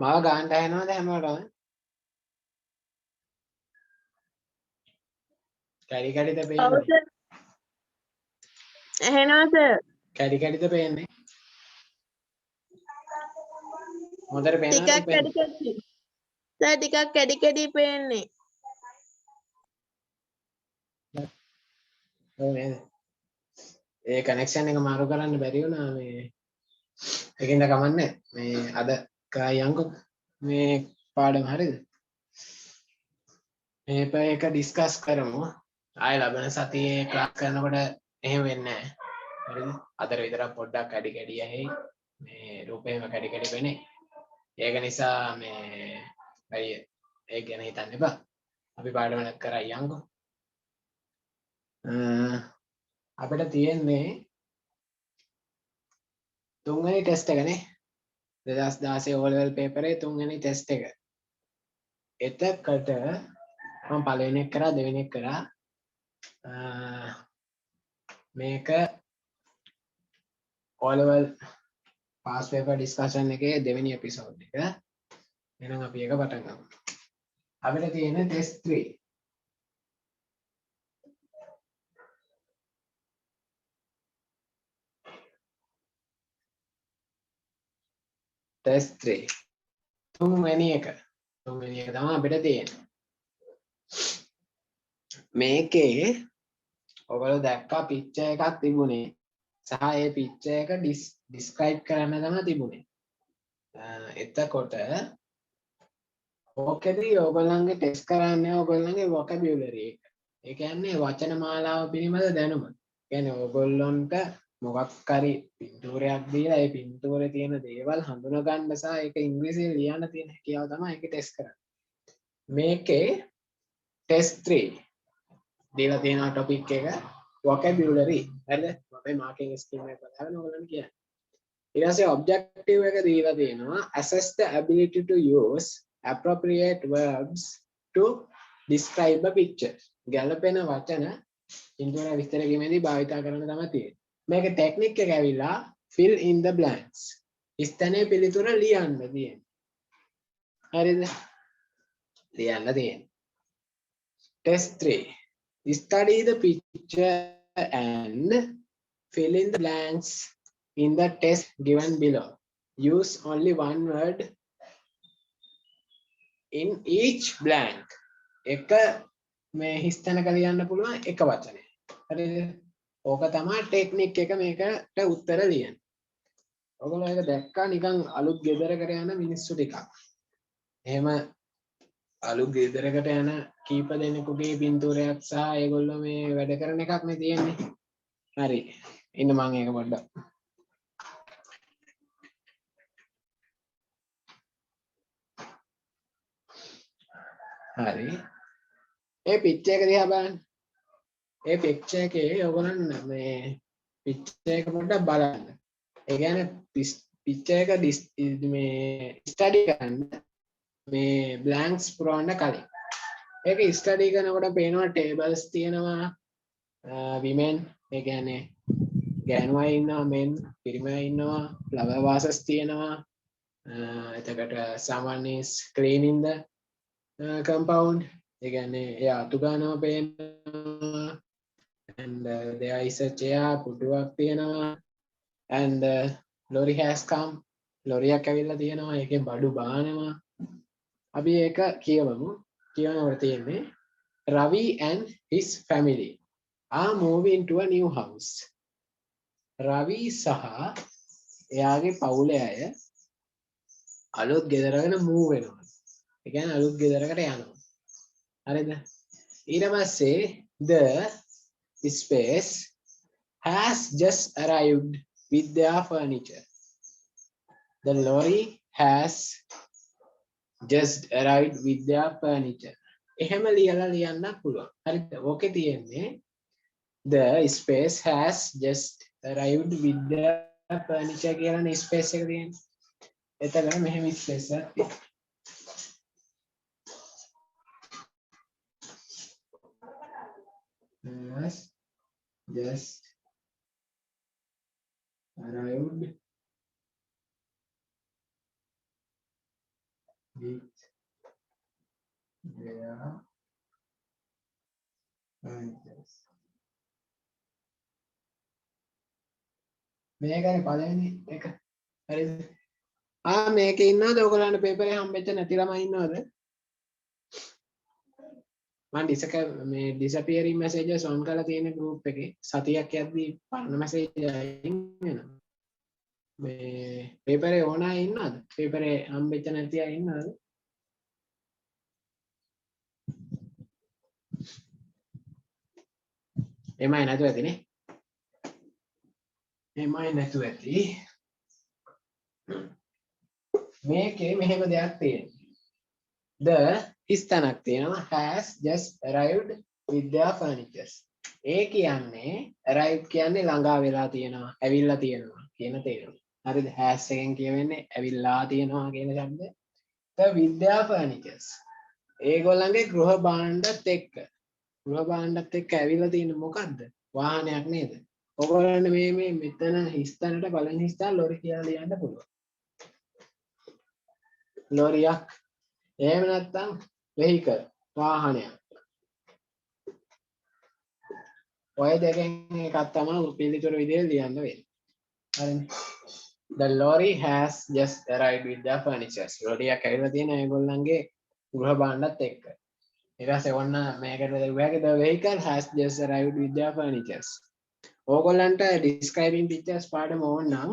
මාව ගානට ඇහෙනවද හැමෝටම? කැඩි කැඩිද ඔව් පේන්නේ? සර්. ඇහෙනවා සර්. කැඩි කැඩිද පේන්නේ? හොඳට ටිකක් පේනවද කැඩි පේන්නේ? කැඩි. සර් ටිකක් කැඩි කැඩි පේන්නේ. ඔව් නේද? ඒ කනෙක්ෂන් එක මාරු කරන්න බැරි වුණා මේ. ඒකින්ද කමන්නේ. මේ අද කායංගු මේ පාඩම හරියද? මේක එක ඩිස්කස් කරමු. ආය ලබන සතියේ ක්ලාස් කරනකොට එහෙම වෙන්නේ නැහැ. හරිද? අතර විතරක් පොඩ්ඩක් කැඩි කැඩි ඇහි. මේ රූපේම කැඩි කැඩි වෙන්නේ. ඒක නිසා මේ අය ඒක ගැන හිතන්න එපා. අපි පාඩම කරා යන්කෝ. අපිට තියෙන්නේ තුන්වෙනි ටෙස්ට් එකනේ. 2016 O level paper එකේ තුන්වෙනි ටෙස්ට් එක. එතකොට මම පළවෙනි එක කරා දෙවෙනි එක කරා මේක O level past paper discussion එකේ දෙවෙනි එපිසෝඩ් එක. එහෙනම් අපි ඒක පටන් ගමු. අපිට තියෙන ටෙස්ට් 3. ටෙස්ට් 3. තුන්වෙනි එක තමයි අපිට තියෙන්නේ. මේකේ ඔයගොල්ලෝ දැක්කා පික්චර් එකක් තිබුණේ සහ ඒ පික්චර් එක ඩිස්ක්‍රයිබ් කරන්න තමයි තිබුණේ. එතකොට ඕකෙදී ඔයගොල්ලන්ගේ ටෙස්ට් කරන්නේ ඔයගොල්ලන්ගේ vocabulary එක. ඒ කියන්නේ වචන මාලාව පිළිබඳ දැනුම. කියන්නේ ඔයගොල්ලන්ට මොකක් හරි පින්තූරයක් දීලා ඒ පින්තූරේ තියෙන දේවල් හඳුනා ගන්න සහ ඒක ඉංග්‍රීසියෙන් ලියන්න තියෙන හැකියාව තමයි ඒක ටෙස්ට් කරන්නේ. මේකේ ටෙස්ට් 3 දීලා තියෙන ටොපික් එක vocabulary. හරිද? අපේ මාකින් ස්කීම් එක බලන්න ඔයගොල්ලන්ට කියන්නේ. ඊට පස්සේ ඔබ්ජෙක්ටිව් එක දීලා තියෙනවා assess the ability to use appropriate verbs to describe a picture. ගැළපෙන වචන පින්තූරය විස්තර කිරීමේදී භාවිතා කරන්න තමයි තියෙන්නේ. මේකේ ටෙක්නික් එක ඇවිල්ලා fill in the blanks. ස්ථානයේ පිළිතුර ලියන්න තියෙන්නේ. හරිද? ලියන්න තියෙන්නේ. Test 3. Study the picture and fill in the blanks in the text given below. Use only one word in each blank. එක මේ හිස්තැනක ලියන්න පුළුවන් එක වචනය. හරිද? ඕක තමයි ටෙක්නික් එක මේකට උත්තර ලියන්න. ඔයගොල්ලෝ ඒක දැක්කා නිකන් අලුත් ගෙදරකට යන මිනිස්සු ටිකක්. එහෙම අලුත් ගෙදරකට යන කීප දෙනෙකුගේ පින්තූරයක් සහ ඒගොල්ලෝ මේ වැඩ කරන එකක් නේ තියෙන්නේ. හරි. ඉන්න මම ඒක පොඩ්ඩක්. හරි. ඒ පික්චර් එක දිහා බලන්න. ඒ පික්චර් එකේ ඔයගොල්ලන් මේ පික්චර් එක පොඩ්ඩක් බලන්න. ඒ කියන්නේ පික්චර් එක මේ ස්ටඩි කරන්න මේ බ්ලැන්ක්ස් පුරවන්න කලින්. ඒක ස්ටඩි කරනකොට පේනවා ටේබල්ස් තියෙනවා women ඒ කියන්නේ ගෑනුයි ඉන්නවා men පිරිමියි ඉන්නවා flower vases තියෙනවා එතකොට someone is cleaning the compound ඒ කියන්නේ එයා අතු ගන්නවා පේනවා and there is a chair පුටුවක් තියෙනවා and lorry has come ලොරියක් ඇවිල්ලා තියෙනවා ඒකේ බඩු බානවා අපි ඒක කියවමු කියවනකොට තියෙන්නේ Ravi and his family are moving to a new house. Ravi සහ එයාගේ පවුලේ අය අලුත් ගෙදරකට move වෙනවා. ඒ කියන්නේ අලුත් ගෙදරකට යනවා. හරිද? ඊට පස්සේ the space has just arrived with their furniture. The lorry has just arrived with their furniture. එහෙම ලියලා ලියන්න පුළුවන්. හරිද? ඕකේ තියෙන්නේ the space has just arrived with their furniture කියලානේ space එක තියෙන්නේ. එතකොට මෙහෙම space එකක් තියෙනවා. Has just arrived with their furniture. මේකනේ පළවෙනි එක. හරිද? මේකේ ඉන්නවද ඔයගොල්ලන්ට පේපරේ හම්බෙච්ච නැති ළමයි ඉන්නවද? මම disappearing messages on කරලා තියෙන group එකේ සතියක් යද්දී පරණ message අයින් වෙනවා. මේ පේපරේ ඕන අය ඉන්නවද? පේපරේ හම්බෙච්ච නැති අය ඉන්නවද? එමයි නැතුව ඇතිනේ. එමයි නැතුව ඇති. මේකේ මෙහෙම දෙයක් තියෙනවා. The හිස්තැනක් තියෙනවා has just arrived with their furnitures. ඒ කියන්නේ arrived කියන්නේ ළඟා වෙලා තියෙනවා, ඇවිල්ලා තියෙනවා කියන තේරුම. හරිද? has එකෙන් කියවෙන්නේ ඇවිල්ලා තියෙනවා කියන શબ્දය. The with their furnitures. ඒගොල්ලන්ගේ ගෘහ භාණ්ඩත් එක්ක. ගෘහ භාණ්ඩත් එක්ක ඇවිල්ලා තියෙන මොකද්ද? වාහනයක් නේද? ඔයගොල්ලන්ට මේ මෙතන හිස්තැනට බලන හිස්තැන ලොරි කියලා ලියන්න පුළුවන්. ලොරියක්. එහෙම නැත්නම් vehicle වාහනයක්. ඔය දෙකෙන් එකක් තමයි පිළිතුරු විදිහට ලියන්න වෙන්නේ. හරිනේ. The lorry has just arrived with their furniture. ලොරියක් ඇවිල්ලා තියෙන ඒගොල්ලන්ගේ ගෘහ භාණ්ඩත් එක්ක. ඊට පස්සේ ඔන්න මේකට දෙවියගේ the vehicle has just arrived with their furniture. ඕගොල්ලන්ට describing pictures පාඩම ඕන නම්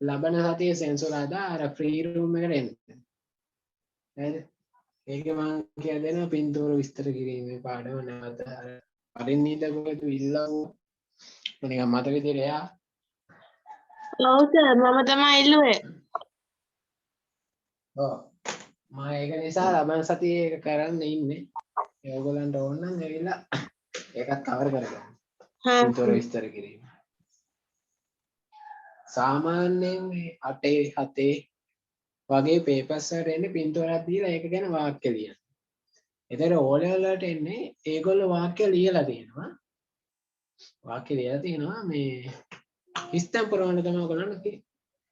ලබන සතියේ සෙන්සුරාදා අර free room එකට එන්න. හරිද? ඒකේ මම කියලා දෙනවා පින්තූර විස්තර කිරීමේ පාඩම නැවත අර පරිණීත කොහෙද ඉල්ලව නිකන් මතක විදිහට එයා ඔව් සර් මම තමයි ඉල්ලුවේ. ඔව් මම ඒක නිසා ලබන සතියේ ඒක කරන්න ඉන්නේ. ඒගොල්ලන්ට ඕන නම් ඇවිල්ලා ඒකත් කවර් කරගන්න. පින්තූර විස්තර කිරීම. සාමාන්‍යයෙන් මේ 8 7 වගේ පේපර්ස් වලට එන්නේ පින්තූරයක් දීලා ඒක ගැන වාක්‍ය ලියන්න. එතන O level වලට එන්නේ ඒගොල්ලෝ වාක්‍ය ලියලා තියෙනවා. වාක්‍ය ලියලා තියෙනවා මේ හිස්තැන් පුරවන්න තමයි ඔයගොල්ලන්ට තියෙන්නේ.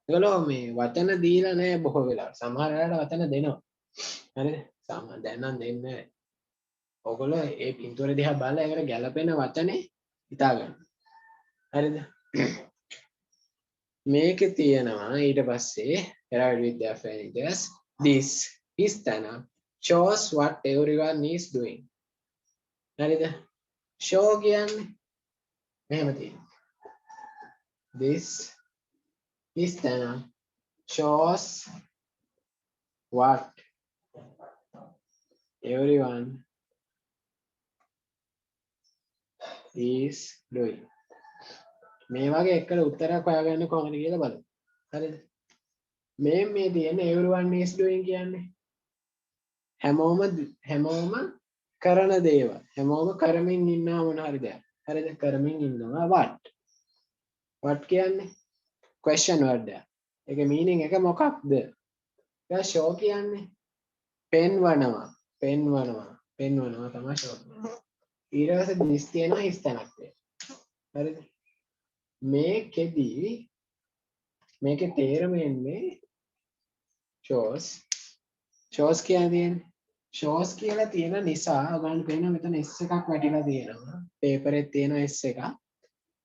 ඒගොල්ලෝ මේ වචන දීලා නැහැ බොහෝ වෙලාවට. සමහර වෙලාවට වචන දෙනවා. හරිද? දැන් නම් දෙන්නේ නැහැ. ඔයගොල්ලෝ ඒ පින්තූර දිහා බලලා ඒකට ගැළපෙන වචනේ හිතා ගන්න. හරිද? මේකේ තියෙනවා ඊට පස්සේ arrived with their furnitures. This හිස්තැන shows what everyone is doing. හරිද? show කියන්නේ මෙහෙම තියෙනවා. This හිස්තැන shows what everyone is doing. මේ වගේ එකට උත්තරයක් හොයාගන්න කොහොමද කියලා බලමු. හරිද? මේ තියෙන everyone is doing කියන්නේ හැමෝම කරන දේවල්. හැමෝම කරමින් ඉන්නවා මොන හරි දෙයක්. හරිද? කරමින් ඉන්නවා what? what කියන්නේ question word එක. ඒකේ meaning එක මොකක්ද? ඒක show කියන්නේ පෙන්වනවා තමයි show. ඊට පස්සේ this තියෙනවා හිස්තැනක් තියෙනවා. හරිද? මේකේ තේරුම එන්නේ shows කියලා තියෙන නිසා ඔයගොල්ලන්ට පේනවා මෙතන S එකක් වැටිලා තියෙනවා. පේපරේ තියෙන S එකක්.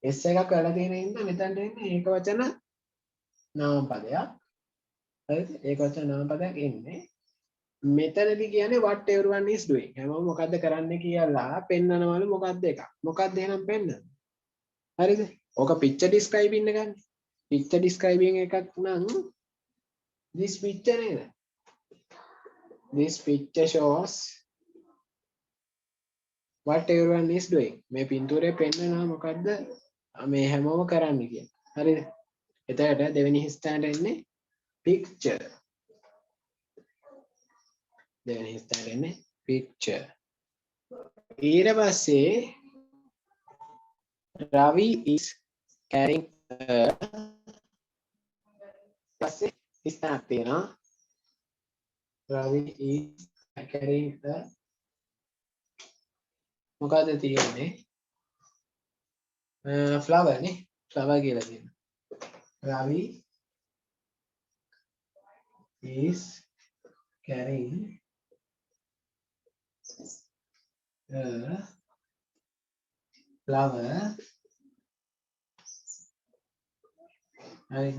S එකක් වැටලා තියෙන ඉන්න මෙතනට එන්නේ ඒක වචන නාමපදයක්. හරිද? ඒක වචන නාමපදයක් එන්නේ. මෙතනදී කියන්නේ what everyone is doing. හැමෝම මොකද්ද කරන්නේ කියලා පෙන්නනවලු මොකද්ද එකක්. මොකද්ද එහෙනම් පෙන්නන්නේ? හරිද? ඕක picture describing එක ගන්න. picture describing එකක් නම් this picture නේද? This picture shows what everyone is doing. මේ පින්තූරේ පෙන්නනවා මොකද්ද මේ හැමෝම කරන්නේ කියලා. හරිද? එතකොට දෙවෙනි හිස්තැනට එන්නේ picture. දෙවෙනි හිස්තැනට එන්නේ picture. ඊට පස්සේ Ravi is carrying පස්සේ හිස්තැනක් තියෙනවා. Ravi is carrying a මොකද්ද තියෙන්නේ? flower නේ. flower කියලා තියෙනවා. Ravi is carrying a flower. හරි.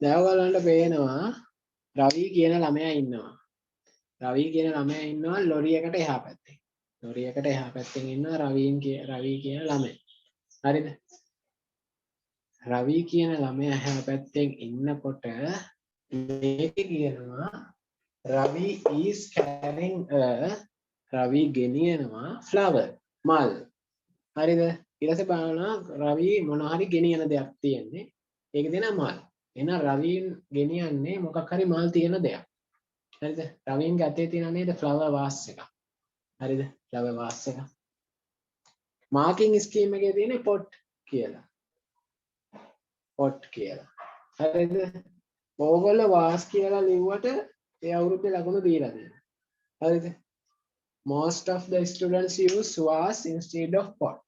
දැන් ඔයාලන්ට පේනවා රවි කියන ළමයා ඉන්නවා. රවි කියන ළමයා ඉන්නවා ලොරි එකට එහා පැත්තේ. ලොරි එකට එහා පැත්තෙන් ඉන්නවා රවි කියන ළමයා. හරිද? රවි කියන ළමයා එහා පැත්තෙන් ඉන්නකොට මේක කියනවා Ravi is carrying a රවි ගෙනියනවා flower මල්. හරිද? ඊට පස්සේ බලනවා රවි මොන හරි ගෙනියන දෙයක් තියෙන්නේ. ඒක දෙනා මල්. එහෙනම් රවි ගෙනියන්නේ මොකක් හරි මල් තියෙන දෙයක්. හරිද? රවින්ගේ අතේ තියෙන නේද flower vase එක. හරිද? flower vase එක. marking scheme එකේ තියෙන්නේ pot කියලා. pot කියලා. හරිද? ඕගොල්ලෝ vase කියලා ලිව්වට ඒ අවුරුද්දේ ලකුණු දීලා තියෙනවා. හරිද? most of the students use vase instead of pot.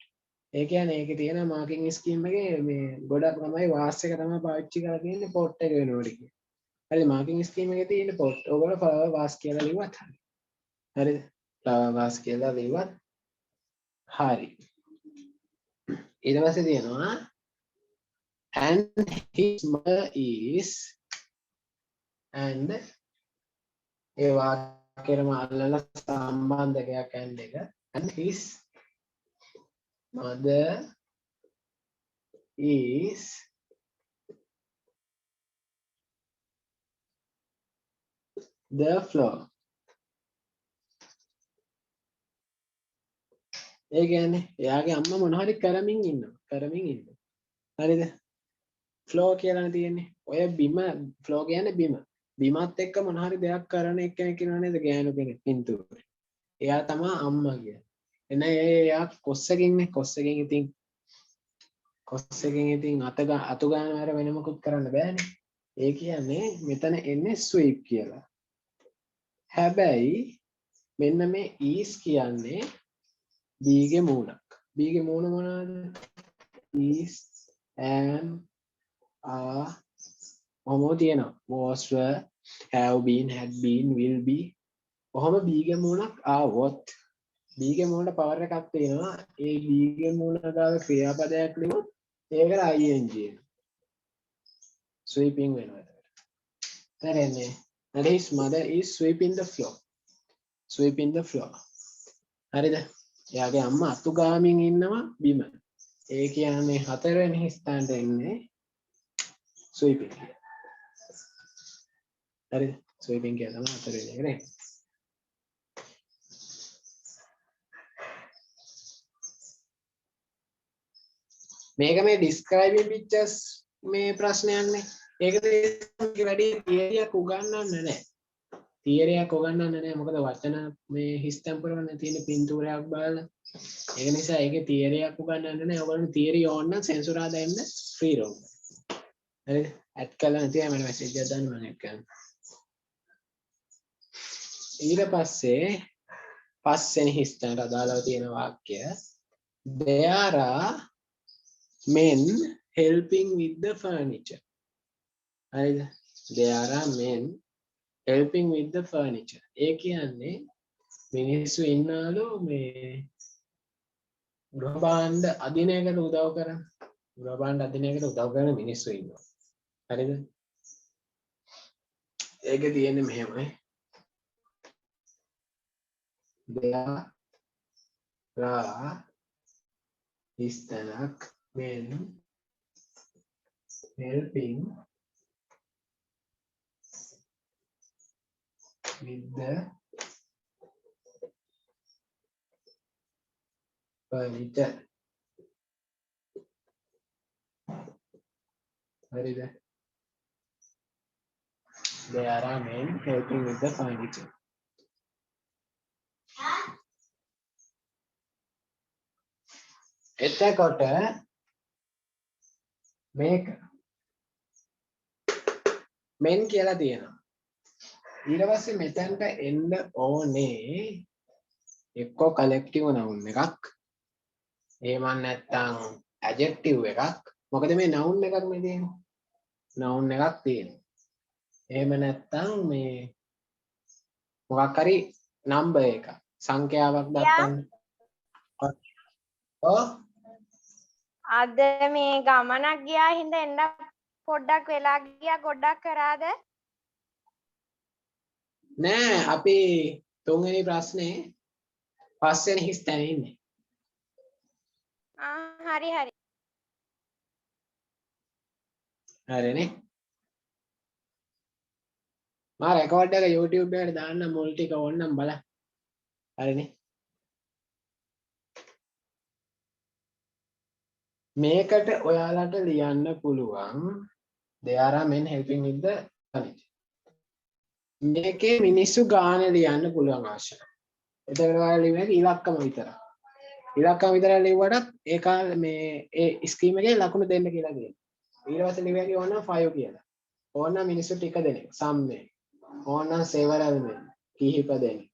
ඒ කියන්නේ ඒකේ තියෙන marking scheme එකේ මේ ගොඩක් ළමයි vase එක තමයි පාවිච්චි කරලා තියෙන්නේ pot එක වෙනුවට කියලා. හරිද? marking scheme එකේ තියෙන pot. ඕගොල්ලෝ flower vase කියලා ලිව්වත් හරි. හරිද? flower vase කියලා ලිව්වත් හරි. ඊට පස්සේ තියෙනවා and his mother is and ඒ වාක්‍යෙම අල්ලලා සම්බන්ධකයක් and එක and his mother is the floor. ඒ කියන්නේ එයාගේ අම්මා මොන හරි කරමින් ඉන්නවා. හරිද? ෆ්ලෝ කියලා තියෙන්නේ. ඔය බිම ෆ්ලෝ කියන්නේ බිම. බිමත් එක්ක මොන හරි දෙයක් කරන එක්කෙනෙක් ඉන්නව නේද? ගෑනු කෙනෙක් පින්තූරේ. එයා තමයි අම්මා කියන්නේ. එන එයා කොස්සකින් ඉතින් අතු ගන්න වර වෙන මොකුත් කරන්න බෑනේ. ඒ කියන්නේ මෙතන එන්නේ ස්වීප් කියලා. හැබැයි මෙන්න මේ ඊස් කියන්නේ බීගේ මූණක්. බීගේ මූණ මොනවද? is am are ඔහොම තියෙනවා. was were have been had been will be ඔහොම බීගේ මූණක් ආවොත් බීගේ මූණට පවර් එකක් තියෙනවා. ඒ බීගේ මූණ ගාව ක්‍රියාපදයක් ලියුවොත් ඒකට ing එනවා. sweeping වෙනවා එතකොට. හරිනේ. and his mother is sweeping the floor. හරිද? එයාගේ අම්මා අතු ගාමින් ඉන්නවා බිම. ඒ කියන්නේ හතරවෙනි ස්ථානට එන්නේ sweeping කියලා. හරිද? sweeping කියලා තමයි හතරවෙනි එක නේ. මේක මේ describing pictures මේ ප්‍රශ්නයක් නේ. ඒකද වැඩි තියරියක් උගන්වන්න නැහැ. මොකද වචන මේ හිස් තැම්පරවල තියෙන පින්තූරයක් බලලා. ඒක නිසා ඒකේ තියරියක් උගන්වන්න නැහැ. ඔයගොල්ලෝ තියරි ඕන නම් සෙන්සුරා දෙන්න ෆ්‍රී රෝම්. හරිද? ඇඩ් කරලා නැතිව මම මැසේජ් එකක් දාන්න මම එක්ක යනවා. ඊට පස්සේ පස්වෙනි හිස් තැනට අදාළව තියෙන වාක්‍ය there are men helping with the furniture. හරිද? there are men helping with the furniture. ඒ කියන්නේ මිනිස්සු ඉන්නවලු මේ ගෘහ භාණ්ඩ අදින එකට උදව් කරන. ගෘහ භාණ්ඩ අදින එකට උදව් කරන මිනිස්සු ඉන්නවා. හරිද? ඒකේ තියෙන්නේ මෙහෙමයි. there are ඉස්තනක් men helping with the furniture. හරිද? there are men helping with the furniture. එතකොට මේක මෙන් කියලා තියෙනවා. ඊට පස්සේ මෙතනට එන්න ඕනේ එක්කෝ කලෙක්ටිව් නවුන් එකක්. එහෙම නැත්නම් ඇඩ්ජෙක්ටිව් එකක්. මොකද මේ නවුන් එකක් මේ තියෙන්නේ. නවුන් එකක් තියෙනවා. එහෙම නැත්නම් මේ මොකක් හරි නම්බර් එකක් සංඛ්‍යාවක් දක්වන්න. ඔව් අද මේ ගමනක් ගියා හින්දා එන්න පොඩ්ඩක් වෙලා ගියා ගොඩක් කරාද? නෑ අපි තුන්වෙනි ප්‍රශ්නේ පස්වෙනි හිස් තැන ඉන්නේ. හරි හරි. හරිනේ. මා රෙකෝඩ් එක YouTube එකට දාන්න මුල් ටික ඕනනම් බලන්න. හරිනේ. මේකට ඔයාලට ලියන්න පුළුවන් there are men helping with the furniture. මේකේ මිනිස්සු ගාන ලියන්න පුළුවන් අවශ්‍යයි. එතකොට ඔයාලා ලියන්නේ ඉලක්කම විතරයි. ඉලක්කම විතරයි ලියුවටත් ඒ කාලේ මේ ඒ ස්කීම් එකේ ලකුණු දෙන්න කියලා කියනවා. ඊට පස්සේ ලියන්නේ ඕන 5 කියලා. ඕන මිනිස්සු ටික දෙනෙක් සම්මේ. ඕන several men කිහිප දෙනෙක්.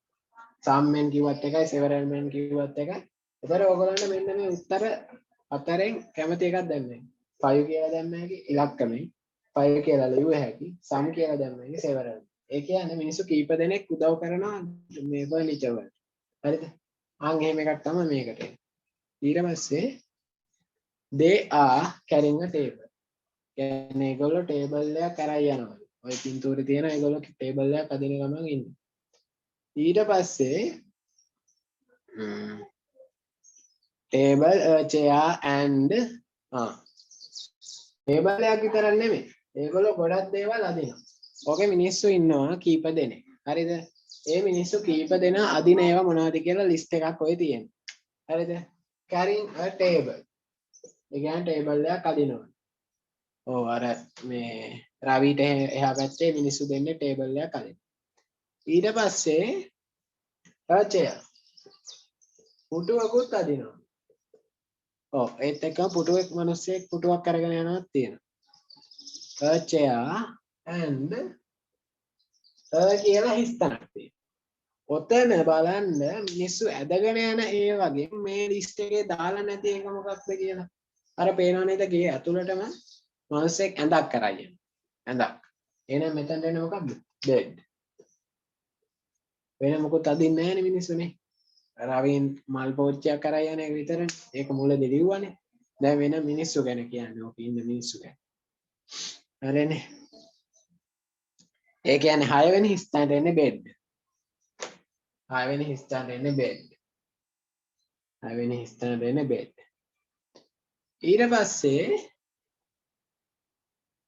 සම්මෙන් කිව්වත් එකයි several men කිව්වත් එකයි. එතකොට ඔයගොල්ලන්ට මෙන්න මේ උත්තර හතරෙන් කැමති එකක් දැම්මේ. 5 කියලා දැම්ම හැකි ඉලක්කමයි. 5 කියලා ලියුව හැකි. සම් කියලා දැම්ම හැකි several. ඒ කියන්නේ මිනිස්සු කීප දෙනෙක් උදව් කරනවා මේ ෆර්නිචර් වලට. හරිද? අන් එහෙම එකක් තමයි මේකට. ඊට පස්සේ they are carrying a table. කියන්නේ ඒගොල්ලෝ ටේබල් එකක් කරයි යනවා. ඔය පින්තූරේ තියෙන ඒගොල්ලෝ ටේබල් එකක් අදින ගමන් ඉන්නේ. ඊට පස්සේ table a chair and table එකක් විතරක් නෙමෙයි. ඒගොල්ලෝ ගොඩක් දේවල් අදිනවා. ඕකේ මිනිස්සු ඉන්නවා කීප දෙනෙක්. හරිද? ඒ මිනිස්සු කීප දෙනා අදින ඒවා මොනවද කියලා ලිස්ට් එකක් ඔය තියෙනවා. හරිද? carrying a table. ඒ කියන්නේ ටේබල් එකක් අදිනවා. ඔව් අර මේ රවිට එහා පැත්තේ මිනිස්සු දෙන්නේ ටේබල් එකක් අදිනවා. ඊට පස්සේ a chair. පුටුවකුත් අදිනවා. ඔව් ඒත් එක්කම පුටුවෙක් මිනිස්සෙක් පුටුවක් අරගෙන යනවත් තියෙනවා. a chair and කියලා හිස්තනක් තියෙනවා. ඔතන බලන්න මිනිස්සු ඇදගෙන යන ඒ වගේ මේ ලිස්ට් එකේ දාලා නැති එක මොකක්ද කියලා. අර පේනව නේද ගේ ඇතුළටම මිනිස්සෙක් ඇඳක් කරා යන. ඇඳක්. එහෙනම් මෙතනට එන්නේ මොකක්ද? bed. වෙන මොකොත් අදින්නේ නැහැනේ මිනිස්සුනේ. රවින් මල් පෝච්චියක් කරා යන එක විතරනේ. ඒක මුලදී ලිව්වනේ. දැන් වෙන මිනිස්සු ගැන කියන්නේ ඔක ඉන්න මිනිස්සු ගැන. හරිනේ. ඒ කියන්නේ 6 වෙනි ස්ථානට එන්නේ bed. 6 වෙනි ස්ථානට එන්නේ bed. 6 වෙනි ස්ථානට එන්නේ bed. ඊට පස්සේ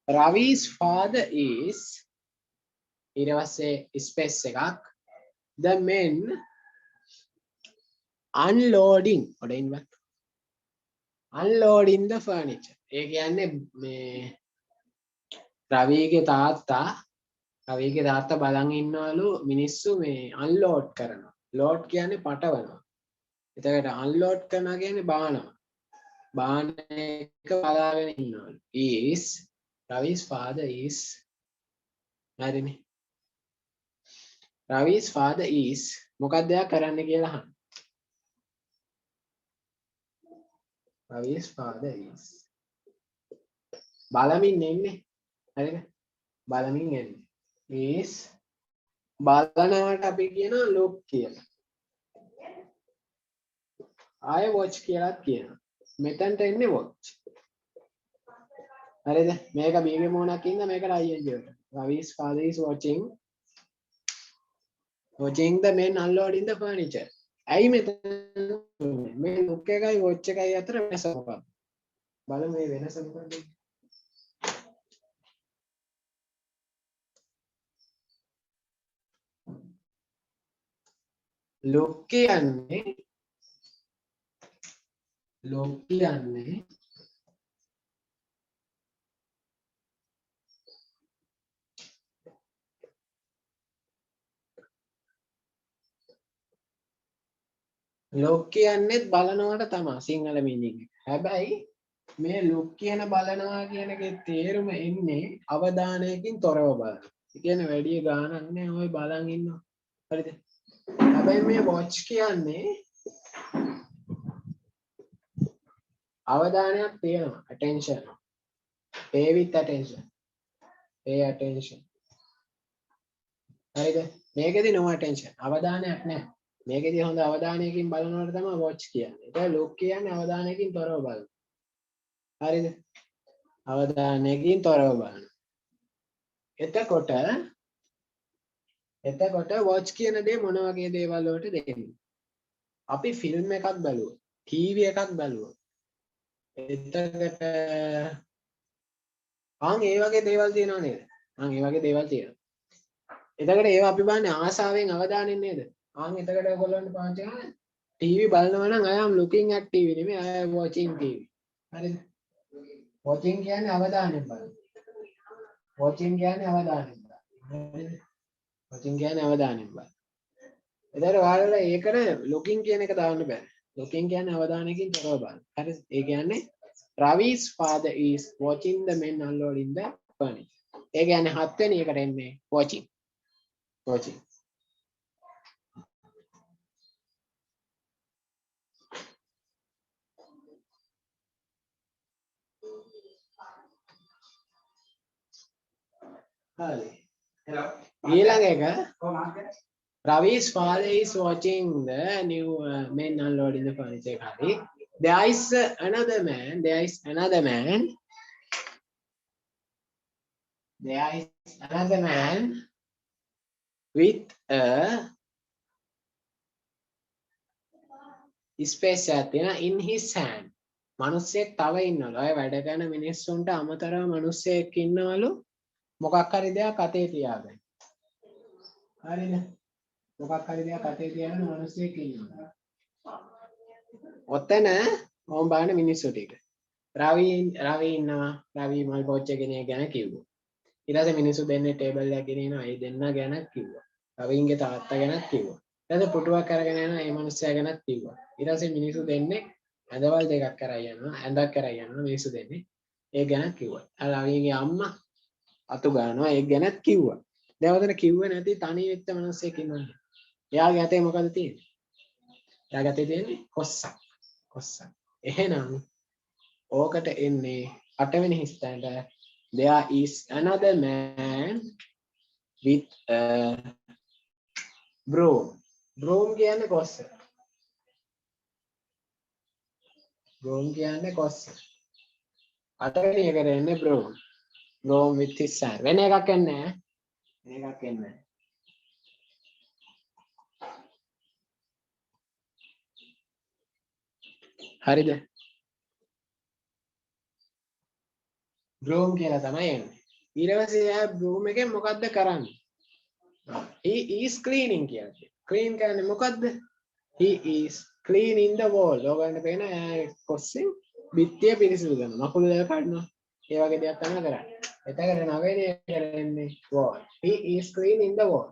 Ravi's father is ඊට පස්සේ ස්පේස් එකක් the men unloading unloading the furniture. ඒ කියන්නේ මේ රවිගේ තාත්තා බලන් ඉන්නවලු මිනිස්සු මේ අන්ලෝඩ් කරනවා. ලෝඩ් කියන්නේ පටවනවා. එතකොට අන්ලෝඩ් කරනවා කියන්නේ බානවා. බාන එක බලාගෙන ඉන්නවලු. is Ravi's father is හරිනේ. Ravi's father is මොකක්ද එයා කරන්න කියලා අහන්න. Ravi's father is බලමින් ඉන්නේ. හරිද? බලමින් ඉන්නේ. is බලනවට අපි කියනවා look කියලා. I watch කියලාත් කියනවා. මෙතනට එන්නේ watch. හරිද? මේක බීගේ මොනක් ඉන්න මේකට ing වලට. Ravi's father is watching the men unloading the furniture. ඇයි මෙතන මේ look එකයි watch එකයි අතර වෙනස මොකක්ද? බලමු මේ වෙනස මොකක්ද? look කියන්නේ look කියන්නේත් බලනවට තමයි සිංහල meaning එක. හැබැයි මේ look කියන බලනවා කියන එකේ තේරුම එන්නේ අවධානයකින් තොරව බලන. ඒ කියන්නේ වැඩි ගාණක් නෑ ඔය බලන් ඉන්නවා. හරිද? හැබැයි මේ watch කියන්නේ අවධානයක් තියෙනවා. attention. pay with attention. pay attention. හරිද? මේකෙදි no attention. අවධානයක් නැහැ. මේකෙදි හොඳ අවධානයකින් බලනවට තමයි watch කියන්නේ. ඒක look කියන්නේ අවධානයකින් තොරව බලන. හරිද? අවධානයකින් තොරව බලන. එතකොට watch කියන දේ මොන වගේ දේවල් වලට දෙන්නේ? අපි ෆිල්ම් එකක් බලුවොත්, ටීවී එකක් බලුවොත්. එතකොට ඒ වගේ දේවල් තියෙනව නේද? ඒ වගේ දේවල් තියෙනවා. එතකොට ඒවා අපි බලන්නේ ආසාවෙන් අවධානයෙන් නේද? එතකොට ඔයගොල්ලන්ට පාවිච්චි කරන්නේ ටීවී බලනවා නම් I am looking at TV නෙමෙයි I am watching TV. හරිද? watching කියන්නේ අවධානයෙන් බලන. watching කියන්නේ අවධානයෙන් බලන. හරිද? watching කියන්නේ අවධානයෙන් බලන. එතකොට ඔයාලට ඒකට looking කියන එක දාන්න බෑ. looking කියන්නේ අවධානයකින් තොරව බලන. හරිද? ඒ කියන්නේ Ravi's father is watching the men unloading the furniture. ඒ කියන්නේ 7 වෙනි එකට එන්නේ watching. watching. Hello. ඊළඟ එක Ravi's father is watching the new men unloading the furniture. Hari. There is another man. There is another man with a special thing in his hand. මිනිස්සෙක් තව ඉන්නවලු. අය වැඩ කරන මිනිස්සුන්ට අමතරව මිනිස්සෙක් ඉන්නවලු. මොකක් හරි දෙයක් අතේ තියාගෙන. හරිද? මොකක් හරි දෙයක් අතේ තියාගෙන මිනිස්සෙක් ඉන්නවා. ඔතන ඕම් බලන්න මිනිස්සු ටික. රවි ඉන්නවා. රවි මල් පොච්ච කෙනෙක් ගැන කිව්වා. ඊට පස්සේ මිනිස්සු දෙන්නේ ටේබල් එකක් ගෙනියනවා. ඒ දෙන්නා ගැන කිව්වා. රවින්ගේ තාත්තා ගැනත් කිව්වා. ඊට පස්සේ පුටුවක් අරගෙන යනවා. ඒ මිනිස්සයා ගැනත් කිව්වා. ඊට පස්සේ මිනිස්සු දෙන්නේ ඇඳවල් දෙකක් කරා යනවා. ඇඳක් කරා යනවා මිනිස්සු දෙන්නේ. ඒ ගැනත් කිව්වා. රවිගේ අම්මා අතු ගන්නවා. ඒ ගැනත් කිව්වා. දැන් ඔතන කිව්වේ නැති තනි වෙච්ච මිනිස්සෙක් ඉන්නවා. එයාගේ අතේ මොකද තියෙන්නේ? එයාගේ අතේ තියෙන්නේ කොස්සක්. කොස්සක්. එහෙනම් ඕකට එන්නේ 8 වෙනි හිස්තැනට there is another man with a broom. broom කියන්නේ කොස්ස. broom කියන්නේ කොස්ස. 8 වෙනි එකට එන්නේ broom. broom with his hand. වෙන එකක් එන්නේ නැහැ. වෙන එකක් එන්නේ නැහැ. හරිද? broom කියලා තමයි එන්නේ. ඊට පස්සේ එයා broom එකෙන් මොකද්ද කරන්නේ? he is cleaning කියලා කියනවා. clean කියන්නේ මොකද්ද? he is cleaning the wall. ඔයගොල්ලන්ට පේන එයා කොස්සෙන් බිත්තිය පිරිසිදු කරනවා. මකුළු දෙක කඩනවා. ඒ වගේ දෙයක් තමයි කරන්නේ. එතකොට නවෙනේ කරන්නේ wall. he is cleaning the wall.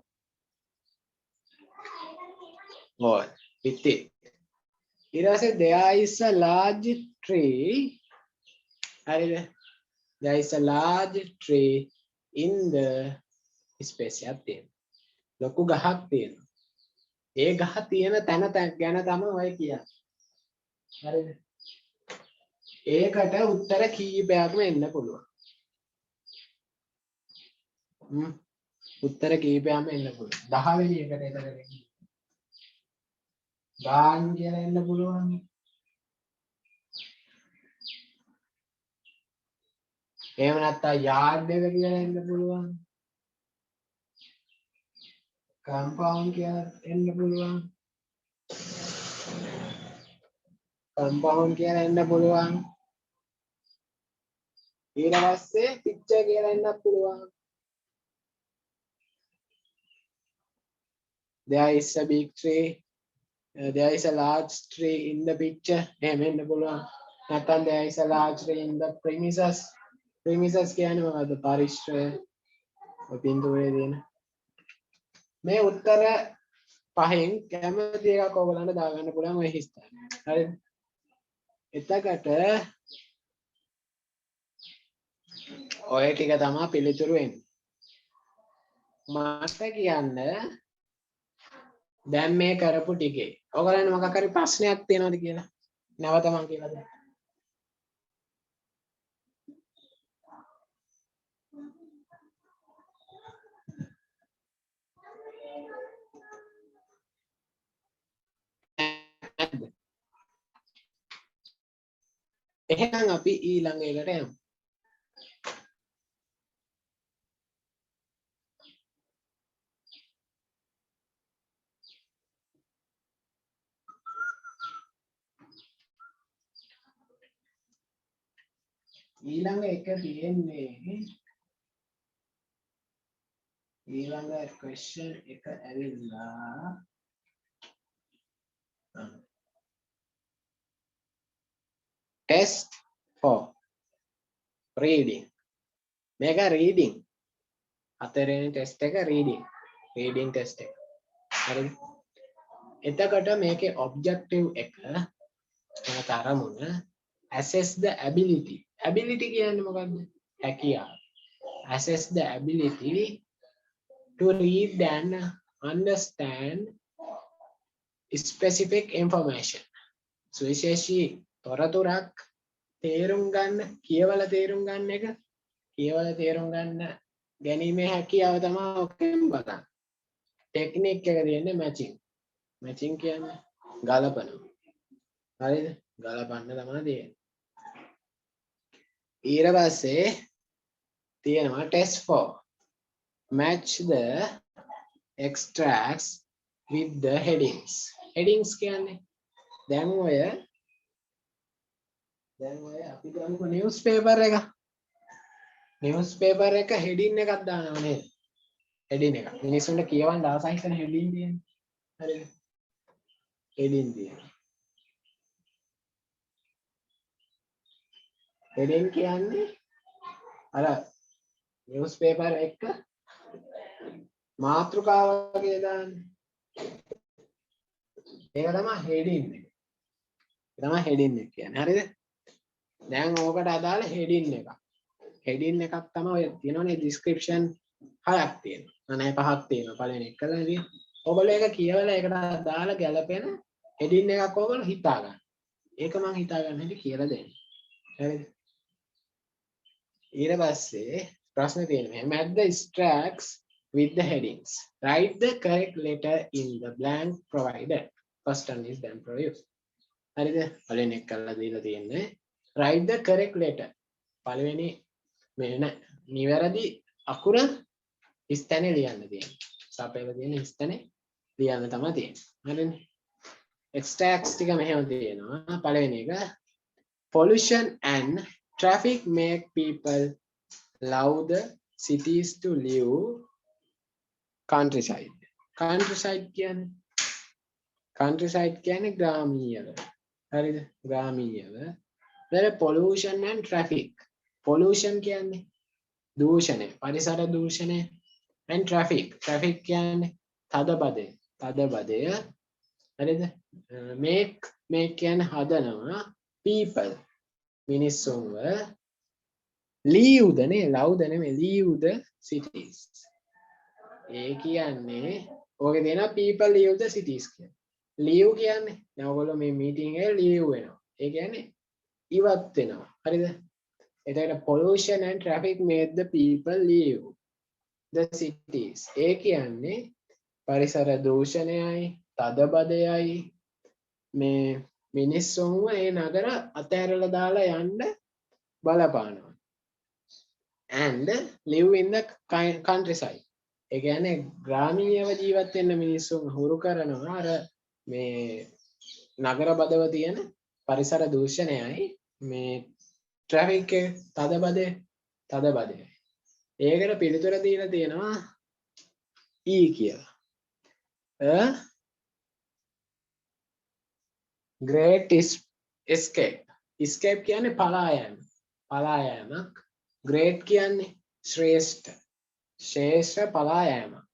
wall. බිත්තිය. ඊට පස්සේ there is a large tree. හරිද? There is a large tree in the space එකක් තියෙනවා. ලොකු ගහක් තියෙනවා. ඒ ගහ තියෙන තැන ගැන තමයි ඔය කියන්නේ. හරිද? ඒකට උත්තර කීපයක්ම එන්න පුළුවන්. උත්තර කීපයක්ම එන්න පුළුවන්. 10 වෙනි එකට එතකොට ගාන් කියලා එන්න පුළුවන්. එහෙම නැත්නම් යාඩ් එක කියලා එන්න පුළුවන්. compound කියලා එන්න පුළුවන්. compound කියලා එන්න පුළුවන්. ඊට පස්සේ picture කියලා එන්නත් පුළුවන්. there is a big tree. There is a large tree in the picture. එහෙම එන්න පුළුවන්. නැත්නම් there is a large tree in the premises. premises කියන්නේ මොකද්ද? පරිශ්‍රය. ඔය පින්තූරේ තියෙන. මේ උත්තර පහෙන් කැමති එකක් ඔයගලන්ට දාගන්න පුළුවන් ඔය හිස්තැන. හරිද? එතකොට ඔය ටික තමයි පිළිතුරු එන්නේ. මට කියන්න දැන් මේ කරපු ටිකේ ඔයගලන්ට මොකක් හරි ප්‍රශ්නයක් තියෙනවද කියලා? නැවත මම කියලා දෙන්න. එහෙනම් අපි ඊළඟ එකට යමු. ඊළඟ එක තියෙන්නේ ඊළඟ question එක ඇවිල්ලා test for reading. මේක reading. හතරවෙනි test එක reading test එක. හරිද? එතකොට මේකේ objective එක මොකද අරමුණ assess the ability. ability කියන්නේ මොකක්ද? හැකියාව. assess the ability to read and understand specific information. සුවිශේෂී තොරතුරක් තේරුම් ගන්න, කියවලා තේරුම් ගන්න එක, කියවලා තේරුම් ගන්න ගැනීමේ හැකියාව තමයි ඔකෙන් බලන්නේ. ටෙක්නික් එක තියෙන්නේ මැචින්. මැචින් කියන්නේ ගලපනවා. හරිද? ගලපන්න තමයි තියෙන්නේ. ඊට පස්සේ තියෙනවා test for match the extracts with the headings. headings කියන්නේ දැන් ඔය අපි ගන්නකො newspaper එක. newspaper එක heading එකක් දානවා නේද? heading එක. මිනිස්සුන්ට කියවන්න ආසයි කරන heading තියෙන්නේ. හරිද? heading තියෙනවා. heading කියන්නේ අර newspaper එක මාතෘකාව වගේ දාන්නේ. ඒක තමයි heading එක. ඒක තමයි heading එක කියන්නේ. හරිද? දැන් ඕකට අදාළ heading එකක්. heading එකක් තමයි ඔය තියෙනවනේ description 6ක් තියෙනවා. නැහැ 5ක් තියෙනවා. පළවෙනි එක කරලාදී. ඔයගොල්ලෝ ඒක කියවලා ඒකට අදාළ ගැලපෙන heading එකක් ඔයගොල්ලෝ හිතා ගන්න. ඒක මම හිතා ගන්න හැටි කියලා දෙන්න. හරිද? ඊට පස්සේ ප්‍රශ්න තියෙනවා. match the extracts with the headings. Write the correct letter in the blank provided. First one is then produced. හරිද? පළවෙනි එක කරලා දීලා තියෙන්නේ. Write the correct letter. පළවෙනි මෙන්න නිවැරදි අකුර ස්ථානේ ලියන්න තියෙනවා. සපයලා තියෙන ස්ථානේ ලියන්න තමයි තියෙන්නේ. හරිද? extracts ටික මෙහෙම තියෙනවා. පළවෙනි එක pollution and traffic make people love the cities to live countryside. countryside කියන්නේ ග්‍රාමීයව. හරිද? ග්‍රාමීයව. දැන් pollution and traffic. pollution කියන්නේ දූෂණය, පරිසර දූෂණය and traffic. traffic කියන්නේ තදබදය. හරිද? make කියන්නේ හදනවා people මිනිස්සුන්ව leave the නේ love the නෙමෙයි leave the cities. ඒ කියන්නේ ඕකේ දෙනවා people leave the cities කියන්නේ. leave කියන්නේ දැන් ඔයගොල්ලෝ මේ මීටින් එකේ leave වෙනවා. ඒ කියන්නේ ඉවත් වෙනවා. හරිද? එතකොට pollution and traffic made the people leave the cities. ඒ කියන්නේ පරිසර දූෂණයයි, තදබදයයි මේ මිනිස්සුන්ව ඒ නගර අතහැරලා දාලා යන්න බලපානවා. and live in the countryside. ඒ කියන්නේ ග්‍රාමීයව ජීවත් වෙන්න මිනිස්සුන් හුරු කරනවා අර මේ නගර බදව තියෙන පරිසර දූෂණයයි මේ ට්‍රැෆික් එක තදබදය. ඒකට පිළිතුර දීලා තියෙනවා E කියලා. great escape. escape කියන්නේ පලා යෑමක්. great කියන්නේ ශ්‍රේෂ්ඨ පලා යෑමක්.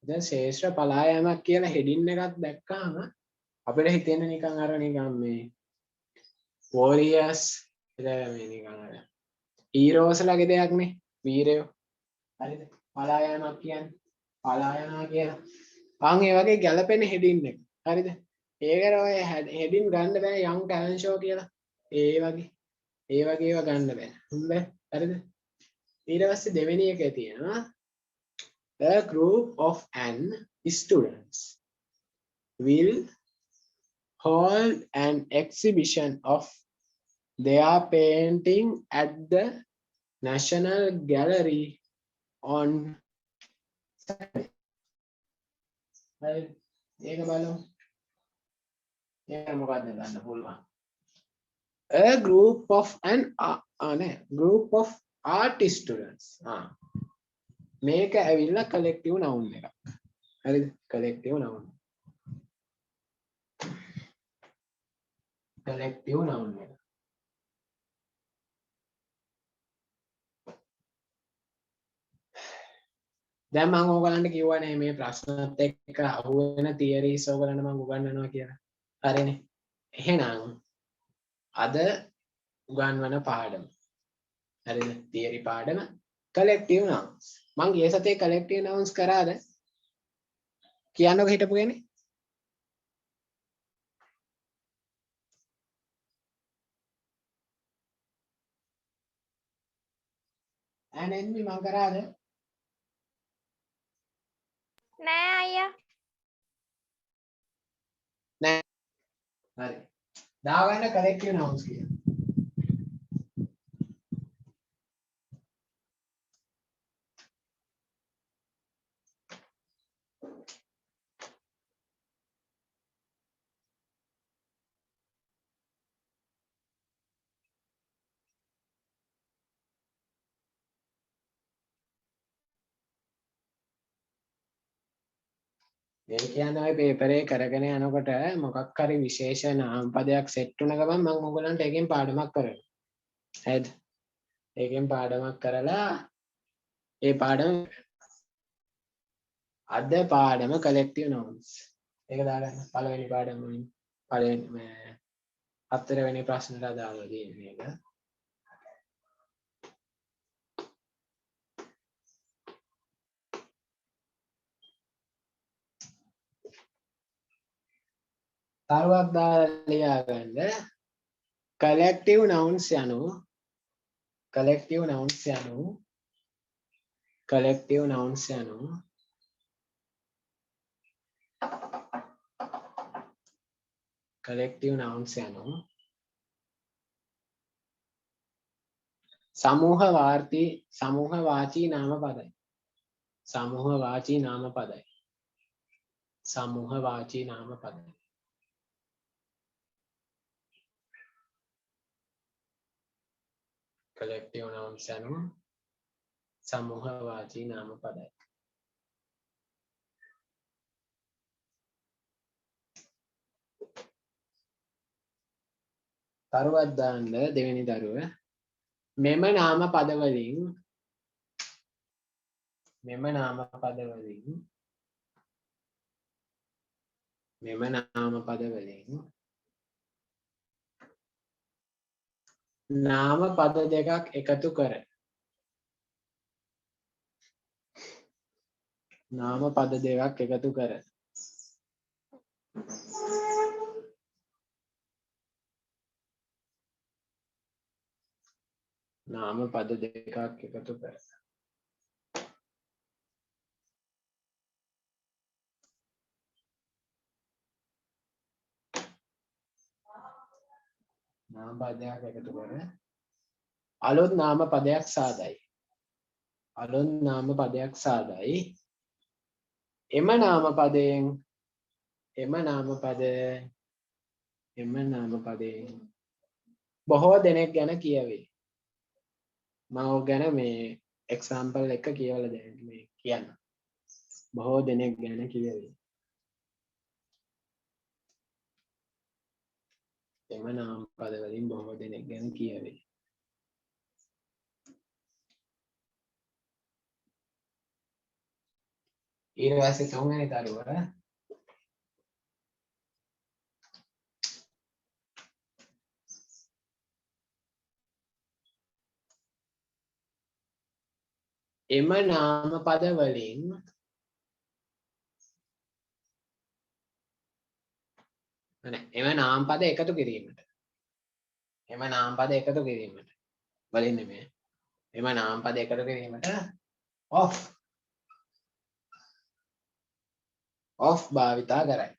දැන් ශේෂ්ත්‍ර පලා යාමක් කියලා හෙඩින් එකක් දැක්කම අපිට හිතෙන්නේ නිකන් අර නිකන් මේ warriors මේ නිකන් අර heroes ලගේ දෙයක් නේ වීරයෝ හරිද පලා යාමක් කියන්නේ පලා යනවා කියලා අන් ඒ වගේ ගැළපෙන හෙඩින් එක හරිද ඒකට ඔය හෙඩින් ගන්න බෑ young talent show කියලා ඒ වගේ ඒවා ගන්න බෑ හොඳයි හරිද ඊට පස්සේ දෙවෙනි එකේ තියෙනවා a group of an students will hold an exhibition of their painting at the National Gallery on Saturday. හරි ඒක බලමු ඒක මොකක්ද ගන්න පුළුවන් a group of an group of art students මේක ඇවිල්ලා collective noun එකක් හරිද collective noun එක දැන් මම ඕගලන්ට කිව්වනේ මේ ප්‍රශ්නත් එක්ක අහුවෙන තියරිස් ඕගලන්ට මම උගන්වනවා කියලා හරිනේ එහෙනම් අද උගන්වන පාඩම හරිද තියරි පාඩම collective nouns මම ගිය සතියේ collective nouns කරාද කියන්නකො හිටපු කෙනේ ඇනෙන්මි මම කරාද නෑ අයියා. නෑ හරි දාගන්න collective nouns කියලා ඒ කියන්නේ ඔය පේපර් එක කරගෙන යනකොට මොකක් හරි විශේෂ නාම පදයක් සෙට් වුණ ගමන් මම ඔයගලන්ට එකෙන් පාඩමක් කරනවා. හරිද? ඒකෙන් පාඩමක් කරලා ඒ පාඩම අද පාඩම collective nouns. ඒක දාගන්න පළවෙනි පාඩම වලින් පළවෙනි මේ හතරවෙනි ප්‍රශ්නට අදාළව තියෙන එක. තරුවක් දාලා ලියා ගන්න collective nouns යනු collective nouns යනු collective nouns යනු collective nouns යනු සමූහ වාචී නාම පදයි සමූහ වාචී නාම පදයි සමූහ වාචී නාම පදයි collective nouns යනු සමූහ වාචී නාම පදයි තරුවක් දාන්න දෙවෙනි දරුව මෙම නාම පද වලින් මෙම නාම පද නාම පද දෙකක් එකතු කර නාම පද දෙකක් එකතු කර නාම පද දෙකක් එකතු කර නාම පදයක් එකතු කර අලුත් නාම පදයක් සාදයි අලුත් නාම පදයක් සාදයි එම නාම පදයෙන් බොහෝ දෙනෙක් ගැන කියවේ මම ඔය ගැන මේ එක්සැම්පල් එක කියවලා දෙන්න මේ කියන්න බොහෝ දෙනෙක් ගැන කියවේ එම නාම පද වලින් බොහෝ දෙනෙක් ගැන කියවේ ඊට පස්සේ තුන්වෙනි තරුව එම නාම පද වලින් එම නාම පද එකතු කිරීමට වලින් නෙමෙයි එම නාම පද එකතු කිරීමට of භාවිතා කරයි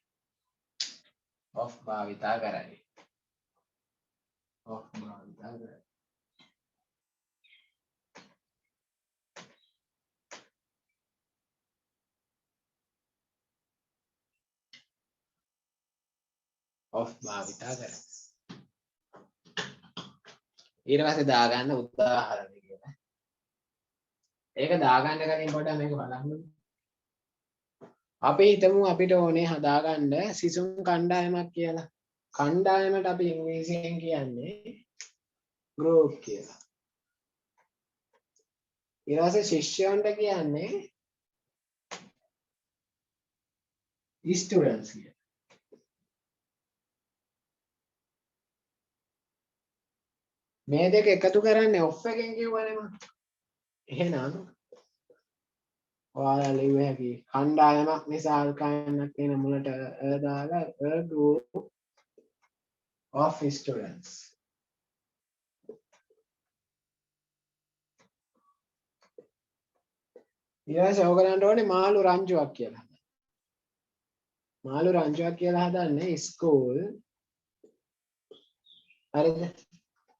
ඊට පස්සේ දාගන්න උදාහරණ කියලා. ඒක දාගන්න කලින් පොඩ්ඩක් මේක බලන්න. අපි හිතමු අපිට ඕනේ හදාගන්න සිසුන් කණ්ඩායමක් කියලා. කණ්ඩායමට අපි ඉංග්‍රීසියෙන් කියන්නේ group කියලා. ඊට පස්සේ ශිෂ්‍යයන්ට කියන්නේ students කියලා. මේ දෙක එකතු කරන්නේ off එකෙන් කියවනේ මම. එහෙනම් ඔයාලා ලියුව හැකි කණ්ඩායමක් නිසා අල්කයන්ක් කියන මුලට දාලා a group of students. ඊළඟට ඕගලන්ට ඕනේ මාළු රංචුවක් කියලා. මාළු රංචුවක් කියලා හදන්නේ ස්කූල්. හරිද?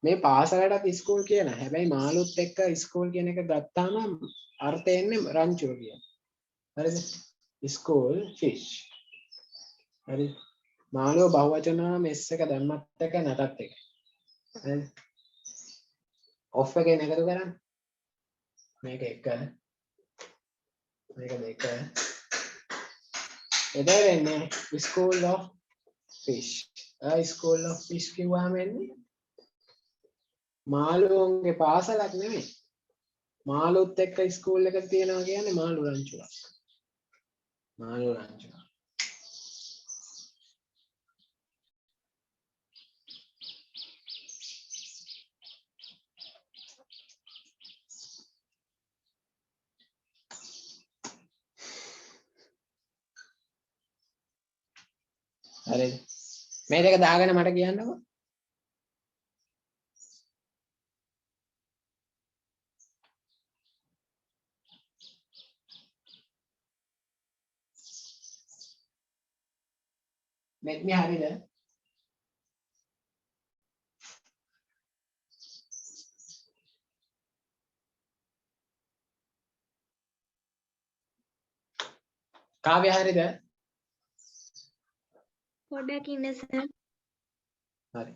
මේ පාසලටත් ස්කූල් කියන. හැබැයි මාළුත් එක්ක ස්කූල් කියන එක ගත්තාම අර්ථය එන්නේ රංචුව කියන. හරිද? School fish. හරිද? මාළුව බහුවචන මෙස් එක දැම්මත් එක නැතත් එක. හරිද? ඔෆ් එකෙන් එකතු කරන්න. මේක එක. මේක දෙක. එතන එන්නේ school of fish. School of fish කිව්වම එන්නේ මාළුවන්ගේ පාසලක් නෙමෙයි. මාළුත් එක්ක ස්කූල් එකක තියනවා කියන්නේ මාළු රංචුවක්. මාළු රංචුව. හරිද? මේ දෙක දාගෙන මට කියන්නකෝ. මේ හරිද? කාව්‍ය හරිද? පොඩ්ඩක් ඉන්න සර්. හරි.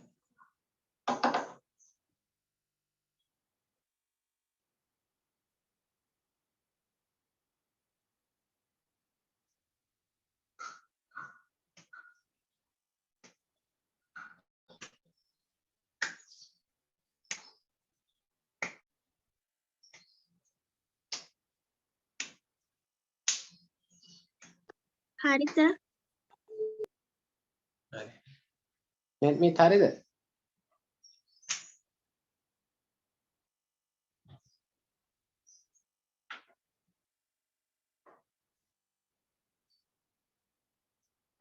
හරි සර්. හරි. මේ හරිද?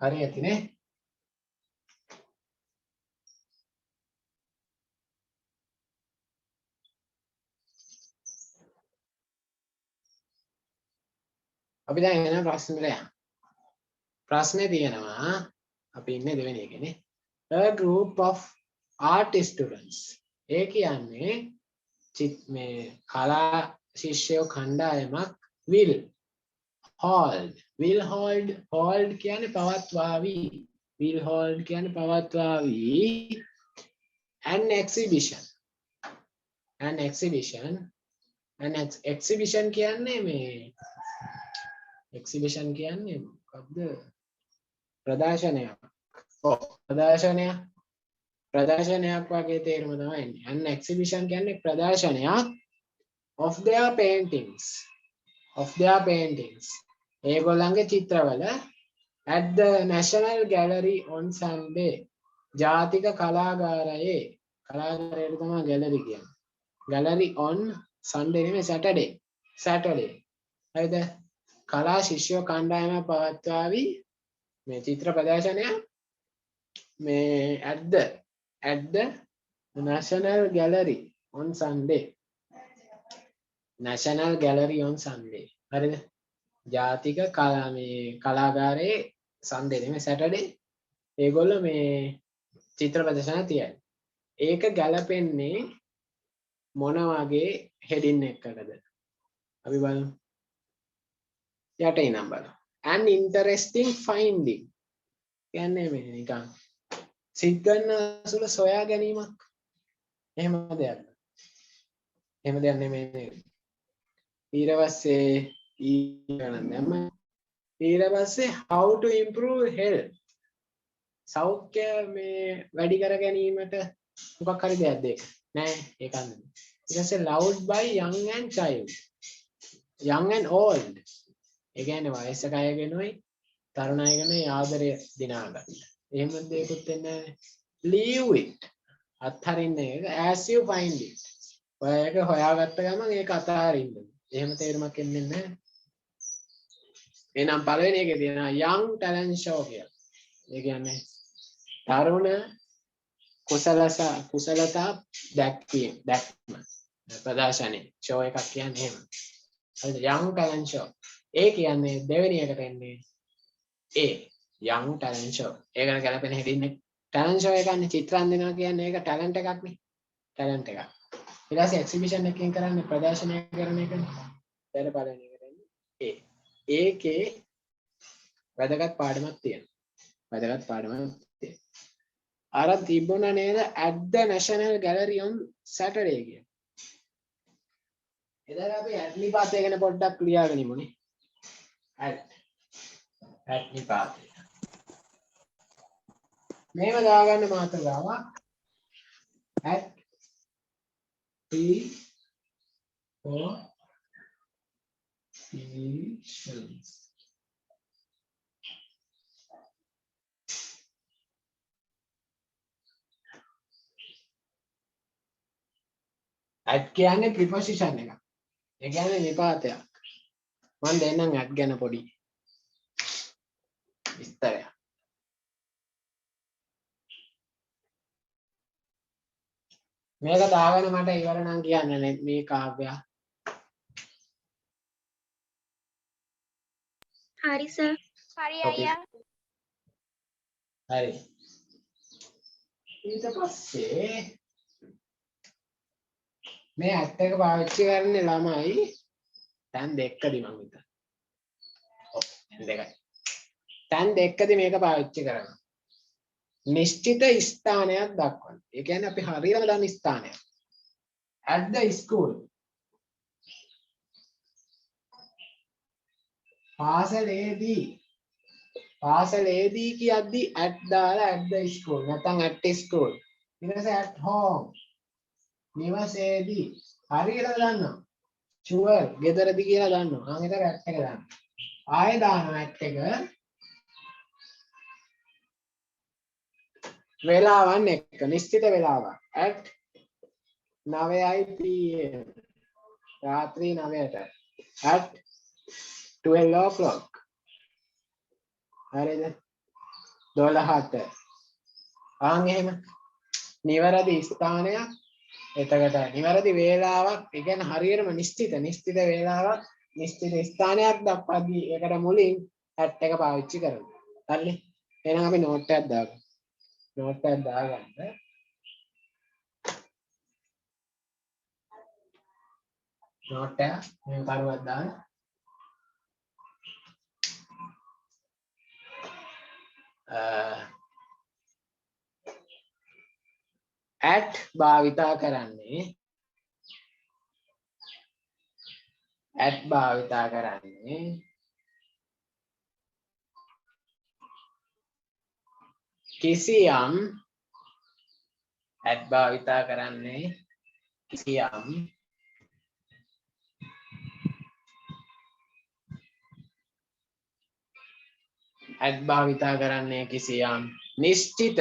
හරි ඇතිනේ. අපි දැන් එන ප්‍රශ්නෙට යමු. ප්‍රශ්නේ තියෙනවා අපි ඉන්නේ දෙවෙනි එකනේ. A group of art students. ඒ කියන්නේ මේ කලා ශිෂ්‍යයෝ කණ්ඩායමක් will hold කියන්නේ පවත්වාවි. will hold කියන්නේ පවත්වාවි an exhibition කියන්නේ මේ exhibition කියන්නේ මොකක්ද? ප්‍රදර්ශනයක්. ප්‍රදර්ශනයක් වගේ තේරුම තමයි එන්නේ. an exhibition කියන්නේ ප්‍රදර්ශනයක් of their paintings. ඒගොල්ලන්ගේ චිත්‍රවල at the National Gallery on Sunday ජාතික කලාගාරයේ කලාගාරයට තමයි gallery කියන්නේ. Gallery on Sunday නෙමෙයි Saturday. හරිද? කලා ශිෂ්‍ය කණ්ඩායම පවත්වාවි මේ චිත්‍ර ප්‍රදර්ශනය මේ at the National Gallery on Sunday. National Gallery on Sunday. හරිද? ජාතික කලාගාරයේ Sunday නෙමෙයි Saturday. ඒගොල්ලෝ මේ චිත්‍ර ප්‍රදර්ශන තියයි. ඒක ගැලපෙන්නේ මොන වගේ heading එකකටද? අපි බලමු. යට ඉනම් බලමු. An interesting finding. කියන්නේ මේ නිකන් සිත් ගන්න අසුල සොයා ගැනීමක්. එහෙම දෙයක්. එහෙම දෙයක් නෙමෙයි නේද? ඊට පස්සේ ඊට පස්සේ how to improve health. සෞඛ්‍ය මේ වැඩි කර ගැනීමට මොකක් හරි දෙයක්ද ඒක? නෑ ඒක නෙමෙයි. ඊට පස්සේ loved by young and child. young and old. ඒ කියන්නේ වයසක අයගෙනුයි තරුණ අයගෙනුයි ආදරය දිනා ගන්න. එහෙම දෙයක්වත් වෙන්නේ නෑ. leave it. අත්හරින්නේ ඒක as you find it. ඔයක හොයාගත්ත ගමන් ඒක අතහරින්න. එහෙම තේරුමක් එන්නේ නැහැ. එහෙනම් පළවෙනි එකේ තියෙනවා young talent show කියලා. ඒ කියන්නේ තරුණ කුසලතා දැක්ම ප්‍රදර්ශනයේ show එකක් කියන්නේ එහෙම. හරිද? young talent show. ඒ කියන්නේ දෙවෙනි එකට එන්නේ young talent show. ඒකට ගැලපෙන heading එක talent show එකන්නේ චිත්‍ර අඳිනවා කියන්නේ ඒක talent එකක් නේ. talent එකක්. ඊට පස්සේ exhibition එකකින් කරන්නේ ප්‍රදර්ශනය කරන එකනේ. දැන් පළවෙනි එකට එන්නේ ඒකේ වැදගත් පාඩමක් තියෙනවා. අර තිබුණ නේද at the National Gallery on Saturday කියන. එදා අපි at නිපාතය ගැන පොඩ්ඩක් ලියාගෙන ඉමුනේ. at නිපාතය. මේව දාගන්න මාතෘකාව at prepositions. at කියන්නේ preposition එක. ඒ කියන්නේ නිපාතයක්. මම දෙන්නම් at ගැන පොඩි විස්තරයක්. මේක දාගෙන මට ඉවර නම් කියන්න මේ කාව්‍ය. හරි සර්. හරි Okay. අයියා. හරි. ඊට පස්සේ මේ ඇට් එක පාවිච්චි කරන්නේ ළමයි තැන් දෙකකදී මම හිතන්නේ. ඔව් තැන් දෙකයි. තැන් දෙකකදී මේක පාවිච්චි කරනවා. නිශ්චිත ස්ථානයක් දක්වන්න. ඒ කියන්නේ අපි හරියටම දන්න ස්ථානයක්. at the school. පාසලේදී කියද්දි at දාලා at the school නැත්නම් at school. ඊට පස්සේ at home. නිවසේදී හරියට දන්නවා. sure ගෙදරදී කියලා දන්නවා. ආන් ඒතර at එක දාන්න. ආයෙ දානවා at එක. වේලාවන් එක්ක නිශ්චිත වේලාවක් at 9:00 pm රාත්‍රී 9ට at 12 o'clock හරිද 12ට ආන් එහෙම නිවැරදි ස්ථානයක් එතකොට නිවැරදි වේලාවක් ඒ කියන්නේ හරියටම නිශ්චිත වේලාවක් නිශ්චිත ස්ථානයක් දක්වද්දී ඒකට මුලින් at එක පාවිච්චි කරනවා හරිනේ එහෙනම් අපි නෝට් එකක් දාගමු නෝට් එකක් දාගන්න නෝට් එක මේ කරුවක් දාන්න at භාවිතා කරන්නේ කිසියම් at භාවිතා කරන්නේ කිසියම් නිශ්චිත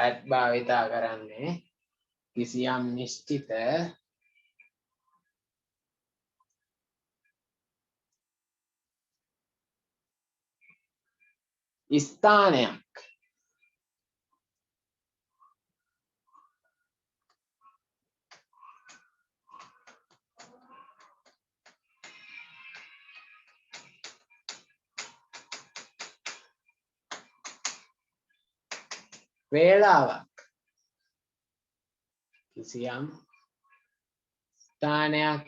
at භාවිතා කරන්නේ කිසියම් නිශ්චිත ස්ථානයක් වේලාවක් කිසියම් ස්ථානයක්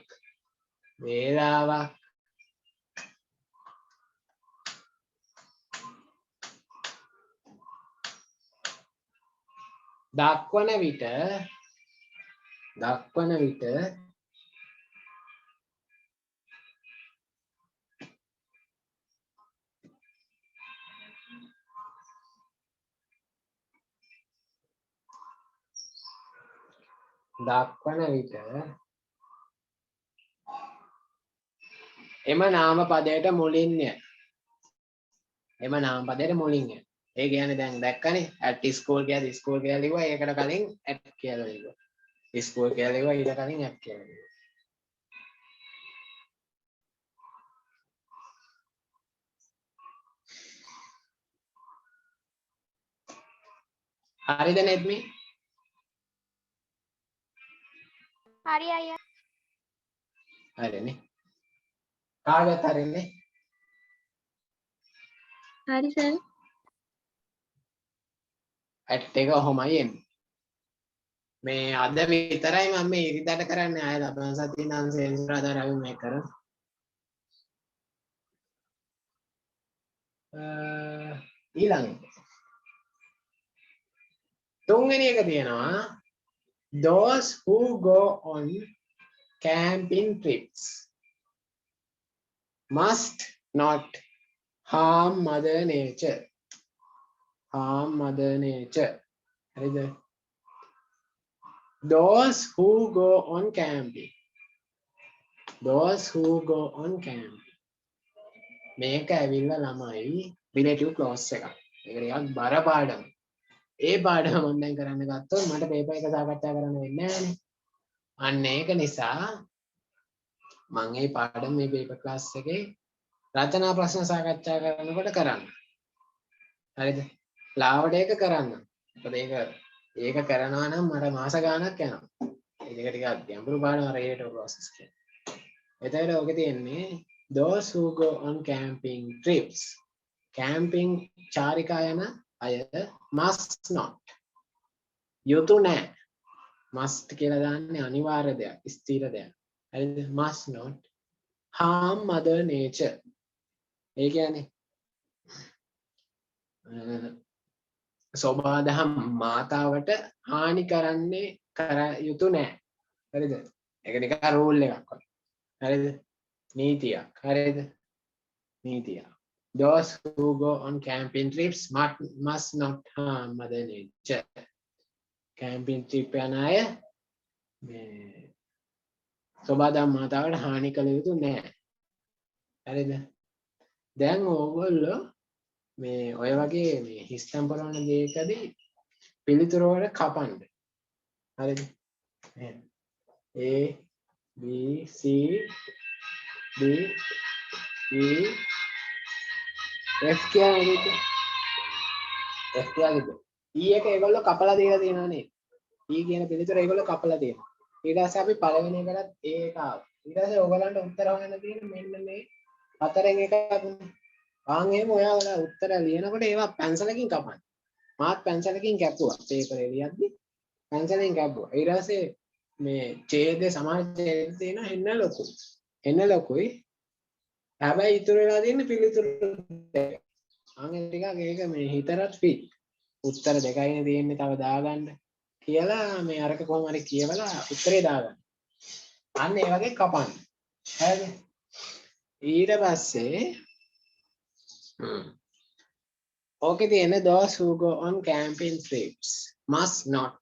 වේලාවක් දක්වන විට එම නාම පදයට මුලින්ය. ඒ කියන්නේ දැන් දැක්කනේ at school කියලා ස්කූල් කියලා ලිව්වා ඒකට කලින් at කියලා ලිව්වා. ස්කූල් කියලා ලිව්වා ඊට කලින් at කියලා ලිව්වා. හරිද නෙත්මි? හරි අයියා. හරිනේ. කාගේත් හරිනේ. හරි සර්. at එක ඔහොමයි එන්නේ. මේ අද විතරයි මම මේ ඉරිදට කරන්නේ ආයෙත් අපේ සතිය නම් සෙන්සුරාදා රවි මේක කරමු. ඊළඟ තුන්වෙනි එක තියෙනවා those who go on camping trips must not harm mother nature. හරිද? those who go on camping මේක ඇවිල්ලා ළමයි relative clause එකක්. ඒක ටිකක් බර පාඩම. ඒ පාඩම මම දැන් කරන්න ගත්තොත් මට පේපර් එක සාකච්ඡා කරන්න වෙන්නේ නැහැනේ. අන්න ඒක නිසා මම මේ පාඩම මේ පේපර් ක්ලාස් එකේ රචනා ප්‍රශ්න සාකච්ඡා කරනකොට කරන්න. හරිද? ලාවට ඒක කරන්න. මොකද ඒක කරනවා නම් මට මාස ගාණක් යනවා. ඒක ටිකක් ගැඹුරු පාඩම relative clauses කියන්නේ. එතකොට ඔකේ තියෙන්නේ those who go on camping trips. camping චාරිකා යන අය must not. යුතු නැහැ. must කියලා දාන්නේ අනිවාර්ය දෙයක්, ස්ථිර දෙයක්. හරිද? must not harm mother nature. ඒ කියන්නේ සෝබාදහම් මාතාවට හානි කරන්නේ කර යුතු නැහැ. හරිද? ඒක නිකන් රූල් එකක් වගේ. හරිද? නීතියක්. හරිද? නීතියක්. those who go on camping trips must not harm mother nature. camping trip යන අය මේ සෝබාදහම් මාතාවට හානි කළ යුතු නැහැ. හරිද? දැන් ඕගොල්ලෝ මේ ඔය වගේ මේ හිස්තම් පරවන දෙයකදී පිළිතුර වල කපන්න. හරිද? A B C D E F කියන්නේ F කියන්නේ E එක ඒගොල්ලෝ කපලා දීලා තියෙනවා නේද? E කියන පිළිතුර ඒගොල්ලෝ කපලා තියෙනවා. ඊට පස්සේ අපි පළවෙනි එකටත් A එක ආවා. ඊට පස්සේ ඕගලන්ට උත්තර හොයන්න තියෙන මෙන්න මේ හතරෙන් එකක් දුන්නා. ආන් එහෙම ඔයාලා උත්තර ලියනකොට ඒවා පැන්සලකින් කපන්න. මාත් පැන්සලකින් කැපුවා. පේපරේ ලියද්දි පැන්සලෙන් කැපුවා. ඊට පස්සේ මේ ඡේදයේ සමාන ඡේද තියෙන එන්න ලොකුයි. හැබැයි ඉතුරු වෙලා තියෙන පිළිතුරු දෙක. ආන් ටිකක් ඒක මේ හිතරත් ෆිට. උත්තර දෙකයිනේ තියෙන්නේ තව දාගන්න කියලා මේ අරක කොහොම හරි කියවලා උත්තරේ දාගන්න. අන්න ඒ වගේ කපන්න. හරිද? ඊට පස්සේ okay තියෙන those who go on camping trips must not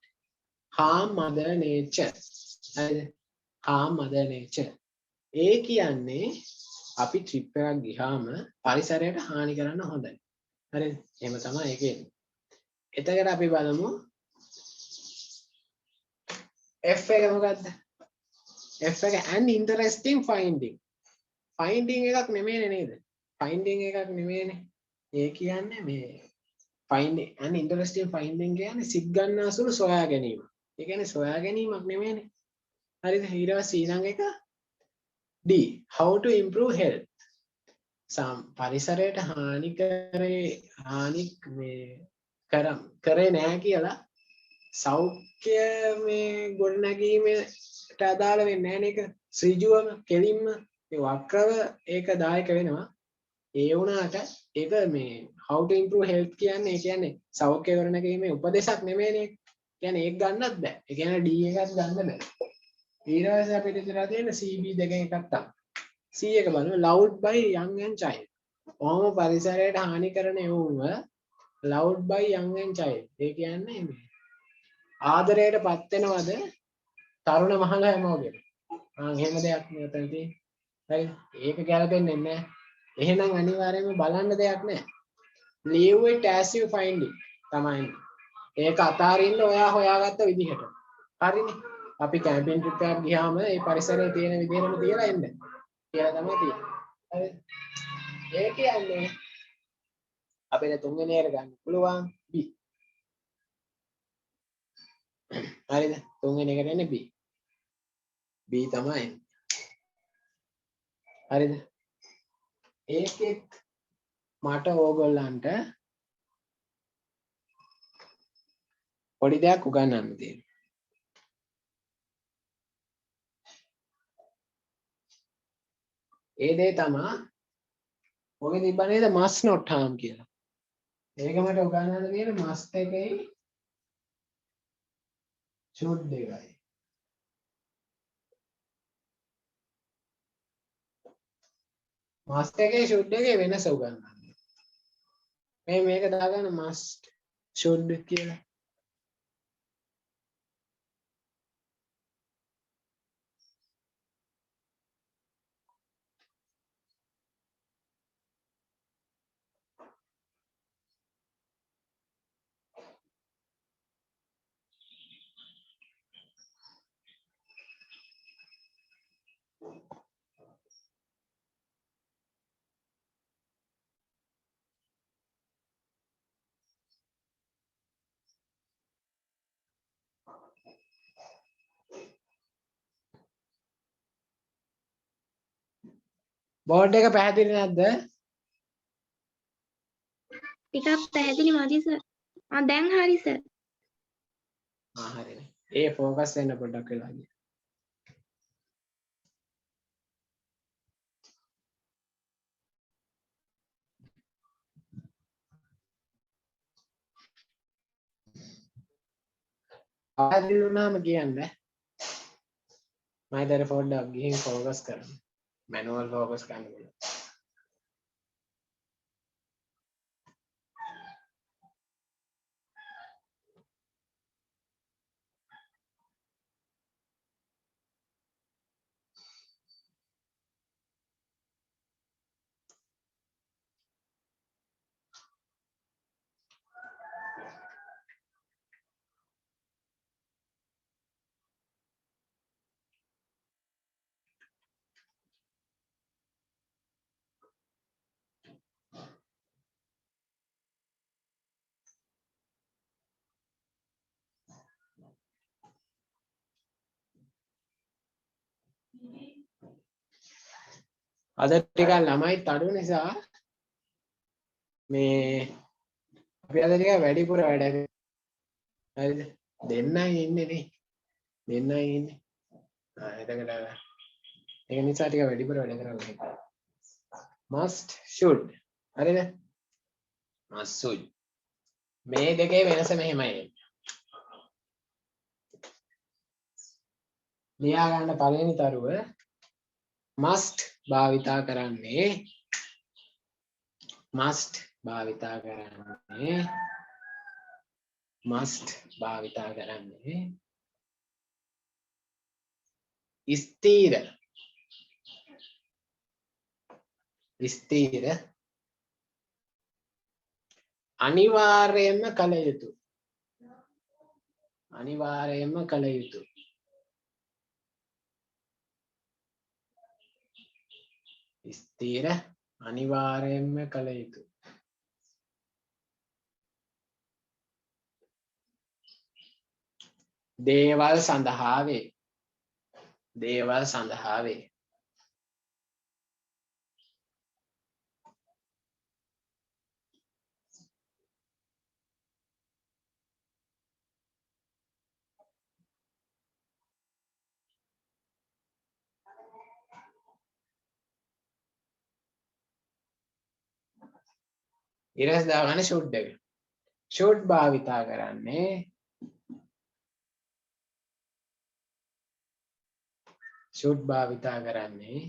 harm mother nature. හරිද? harm mother nature. ඒ කියන්නේ අපි ට්‍රිප් එකක් ගියාම පරිසරයට හානි කරන්න හොඳයි. හරිද? එහෙම තමයි ඒක එන්නේ. එතකොට අපි බලමු F එක මොකද්ද? F එක an interesting finding. finding එකක් නෙමෙයිනේ නේද? finding එකක් නෙමෙයිනේ. ඒ කියන්නේ මේ finding an interesting finding කියන්නේ සිත් ගන්නසුළු සොයා ගැනීම. ඒ කියන්නේ සොයා ගැනීමක් නෙමෙයිනේ. හරිද? ඊට පස්සේ ඊළඟ එක D how to improve health. පරිසරයට හානි කරේ නෑ කියලා සෞඛ්‍ය මේ ගොඩනැගීමට අදාළ වෙන්නේ නැහැ නේද? ඍජුවම කෙලින්ම ඒ වක්‍රව ඒක දායක වෙනවා. ඒ වුණාට ඒක මේ how to improve health කියන්නේ ඒ කියන්නේ සෞඛ්‍ය ගොඩනැගීමේ උපදේශක් නෙමෙයිනේ. කියන්නේ ඒක ගන්නත් බෑ. ඒ කියන්නේ D එකක් ගන්න බෑ. ඊට පස්සේ අපිට ඉතලා තියෙන CB දෙකෙන් එකක් තමයි. C එක බලමු loud by young and child. ඔහොම පරිසරයට හානි කරන එවුම loud by young and child. ඒ කියන්නේ මේ ආදරයටපත් වෙනවද තරුණ මහල හැමෝගෙම. එහෙම දෙයක් මෙතන තියෙන්නේ. හරිද? ඒක ගැලපෙන්නේ නැහැ. එහෙනම් අනිවාර්යයෙන්ම බලන්න දෙයක් නැහැ. leave it as you find it තමයි. ඒක අතාරින්න ඔයා හොයාගත්ත විදිහට. හරිනේ. අපි කැම්පින් ට්‍රිප් එකක් ගියාම ඒ පරිසරයේ තියෙන විදිහටම තියලා එන්න. කියලා තමයි තියෙන්නේ. හරිද? ඒ කියන්නේ අපිට තුන්වෙනි එක ගන්න පුළුවන් B. හරිද? තුන්වෙනි එකට එන්නේ B. B තමයි. හරිද? ඒකෙත් මට ඕගොල්ලන්ට පොඩි දෙයක් උගන්වන්න තියෙනවා. ඒ දේ තමයි ඔගේ තිබ්බ නේද must not harm කියලා. ඒක මට උගන්වන්න තියෙන must එකයි should එකයි. must එකේ should එකේ වෙනස උගන්වන්න. මේක දාගන්න must should කියලා. බෝඩ් එක පැහැදිලි නැද්ද? ටිකක් පැහැදිලි මදි සර්. දැන් හරි සර්. හරිනේ. ඒ ફોකස් වෙන්න පොඩ්ඩක් වෙලා ගියා. පැහැදිලි වුණාම කියන්නේ මම ඉතින් පොඩ්ඩක් ගිහින් ફોකස් කරන්න. මැනුවල් ફોකස් කරන්න ඕනේ. අද ටිකක් ළමයි අඩු නිසා මේ අපි අද ටික වැඩිපුර වැඩ කරා. හරිද? දෙන්නයි ඉන්නේ නේ. දෙන්නයි ඉන්නේ. එතකොට ඒක නිසා ටික වැඩිපුර වැඩ කරනවා. must should. හරිද? must should. මේ දෙකේ වෙනස මෙහෙමයි. ලියා ගන්න පළවෙනි තරුව must භාවිතා කරන්නේ must භාවිතා කරන්නේ ස්ථීර ස්ථීර අනිවාර්යයෙන්ම කළ යුතු අනිවාර්යයෙන්ම කළ යුතු ස්ථීර අනිවාර්යයෙන්ම කළ යුතු දේවල් සඳහා වේ දේවල් සඳහා වේ ඊරස් දාගන්න ෂුට් එක ෂුට් භාවිතා කරන්නේ ෂුට් භාවිතා කරන්නේ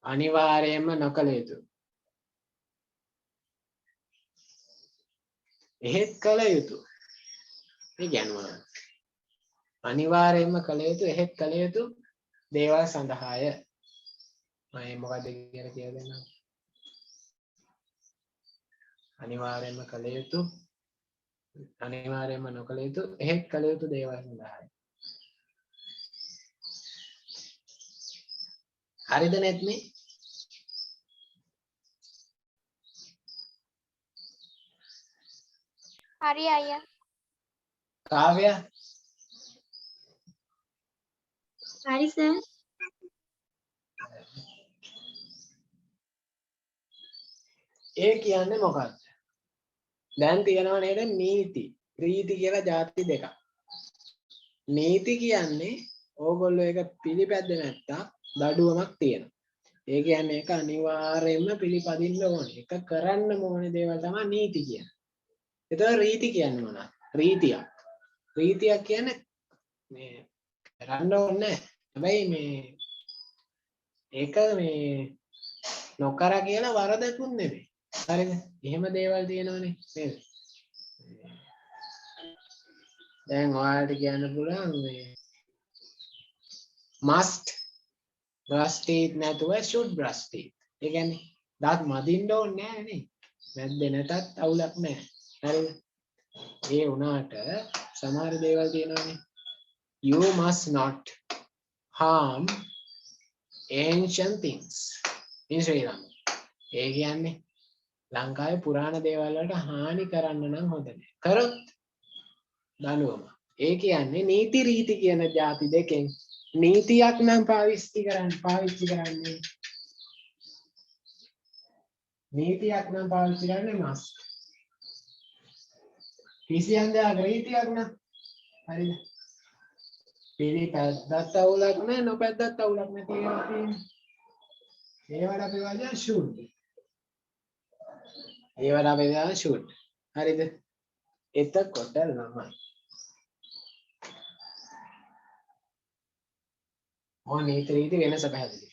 අනිවාර්යයෙන්ම නොකළ යුතු එහෙත් කළ යුතු මේ ගැනුවන අනිවාර්යයෙන්ම කළ යුතු එහෙත් කළ යුතු දේවල් සඳහාය මම මොකද කියලා දෙන්නම් අනිවාර්යයෙන්ම කළ යුතු අනිවාර්යයෙන්ම නොකළ යුතු එහෙත් කළ යුතු දේවල් සඳහායි හරිද නැත්නේ හරි අයියා. කාව්‍ය හරි සර්. ඒ කියන්නේ මොකක්ද දැන් තියෙනවා නේද නීති රීති කියලා ಜಾති දෙකක් නීති කියන්නේ ඕගොල්ලෝ එක පිළිපැද්දේ නැත්තම් දඩුවමක් තියෙනවා ඒ කියන්නේ ඒක අනිවාර්යයෙන්ම පිළිපදින්න ඕනේ ඒක කරන්න ඕනේ දේවල් තමයි නීති කියන්නේ එතකොට රීති කියන්නේ මොනවද රීතියක් කියන්නේ මේ කරන්න ඕනේ හැබැයි මේ ඒක මේ නොකර කියලා වරදකුත් නෙමෙයි හරිද එහෙම දේවල් තියෙනවනේ නේද දැන් ඔයාලට කියන්න පුළුවන් මේ must brush teeth නැතුව should brush teeth ඒ කියන්නේ daat මදින්න ඕනේ නැහැ නේ මැද්දේ නැතත් අවුලක් නැහැ හරිද ඒ වුණාට සමහර දේවල් තියෙනවනේ you must not harm ancient things in Sri Lanka ඒ කියන්නේ ලංකාවේ පුරාණ දේවල් වලට හානි කරන්න නම් හොඳ නැහැ. කරොත් දඬුවම. ඒ කියන්නේ නීති රීති කියන ಜಾති දෙකෙන් නීතියක් නම් පාවිච්චි කරන්නේ. නීතියක් නම් පාවිච්චි කරන්නේ must. කිසියම් දෙයක් රීතියක් නම් හරිද? පිළිපැද්දත් අවුලක් නැහැ නොපැද්දත් අවුලක් නැති ඒවා තියෙන්නේ. ඒවට අපි වදින should. ඒවට අපි දාන should හරිද එතකොට ළමයි මොන නීති රීති වෙනස පැහැදිලි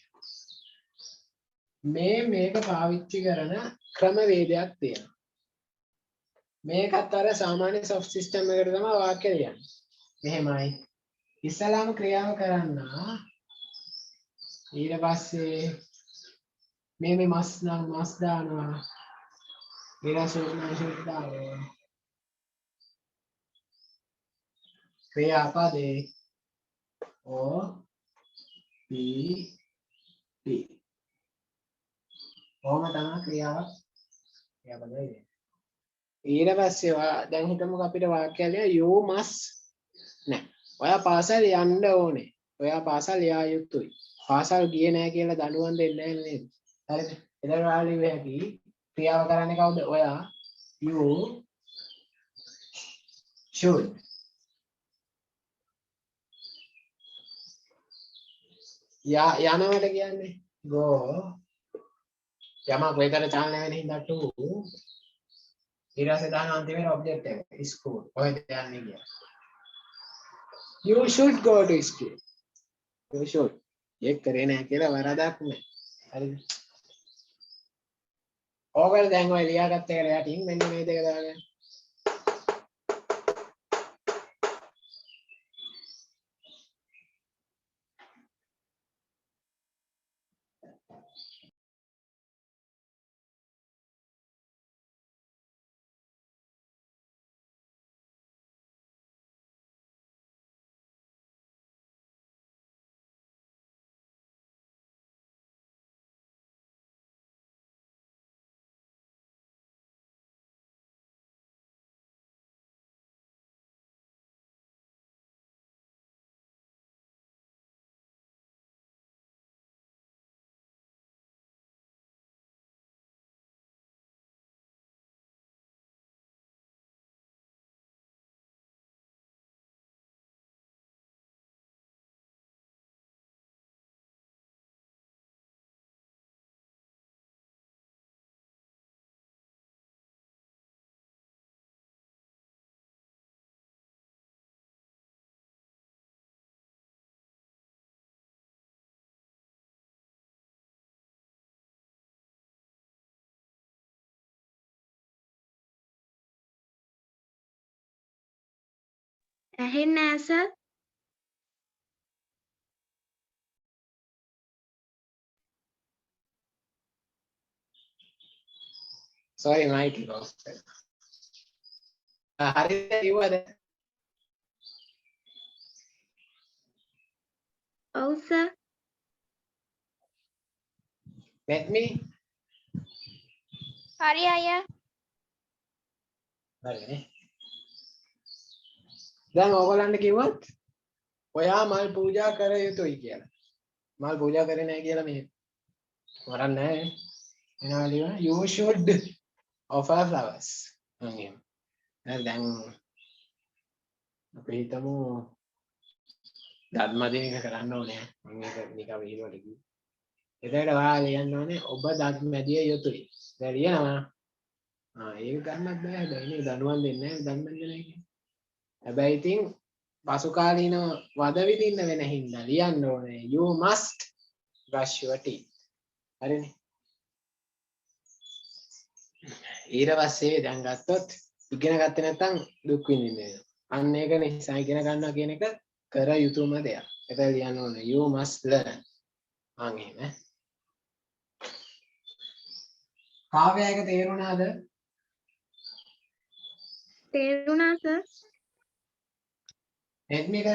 මේක පාවිච්චි කරන ක්‍රමවේදයක් තියෙනවා මේකත් අර සාමාන්‍ය soft system එකකට තමයි වාක්‍ය ලියන්නේ මෙහෙමයි ඉස්සලාම ක්‍රියාව කරන්න ඊට පස්සේ මේ මස් දානවා ක්‍රියාපදේ O P P ඕම තමයි ක්‍රියාවක් ක්‍රියාපදේ ඊට පස්සේ දැන් හිතමුකෝ අපිට වාක්‍යය ලියලා you must නෑ ඔයා පාසල් යන්න ඕනේ ඔයා පාසල් යා යුතුයි පාසල් ගියේ නෑ කියලා දඬුවම් දෙන්නේ නෑ නේද හරිද එතන ඔයාලා ලියුවේ හැකි ක්‍රියාව කරන්නේ කවුද ඔයා you should යනවට කියන්නේ go යමක් වේතර චාලනය වෙන හින්දා to ඊට පස්සේ දාන අන්තිමේ ඔබ්ජෙක්ට් එක school ඔය දෙන්නේ කියන්නේ you should go to school you should ඒක කරේ නැහැ කියලා වරදක් නෑ හරිද ඕගොල්ලෝ දැන් ඔය ලියාගත්ත එකට යටින් මෙන්න මේ දෙක දාගන්න ඇහෙන්නේ නැහැ sir. sorry mic is off. හරියට කිව්වද? ඔව් සර්. let me හරි අයියා. හරිනේ. දැන් ඕගොල්ලන්ට කිව්වොත් ඔයා මල් පූජා කර යුතුයි කියලා. මල් පූජා කරේ නැහැ කියලා මේ වරන් නැහැ. එනවා ලියන you should offer flowers. අනේ. දැන් අපි හිතමු දත් මදින එක කරන්න ඕනේ. මම ඒක නිකන් වීඩියෝට කිව්වා. එතකොට ඔයා ලියන්න ඕනේ ඔබ දත් මැදිය යුතුයි. දැන් ලියනවා. ඒක ගන්නත් බෑ. දැන් දනුවන් දෙන්නේ නැහැ. දන් මැදිය නැහැ කියන්නේ. හැබැයි ඉතින් පසු කාලීනව වද විඳින්න වෙන හින්දා ලියන්න ඕනේ you must brush your teeth. හරිනේ. ඊට පස්සේ දැන් ගත්තොත් ඉගෙන ගත්තේ නැත්නම් දුක් විඳින්න වෙනවා. අන්න ඒක නිසා ඉගෙන ගන්නවා කියන එක කර යුතුම දෙයක්. ඒක ලියන්න ඕනේ you must learn. මං එහෙම. කාව්‍යයක තේරුණාද? තේරුණා සර්. එඩ්මික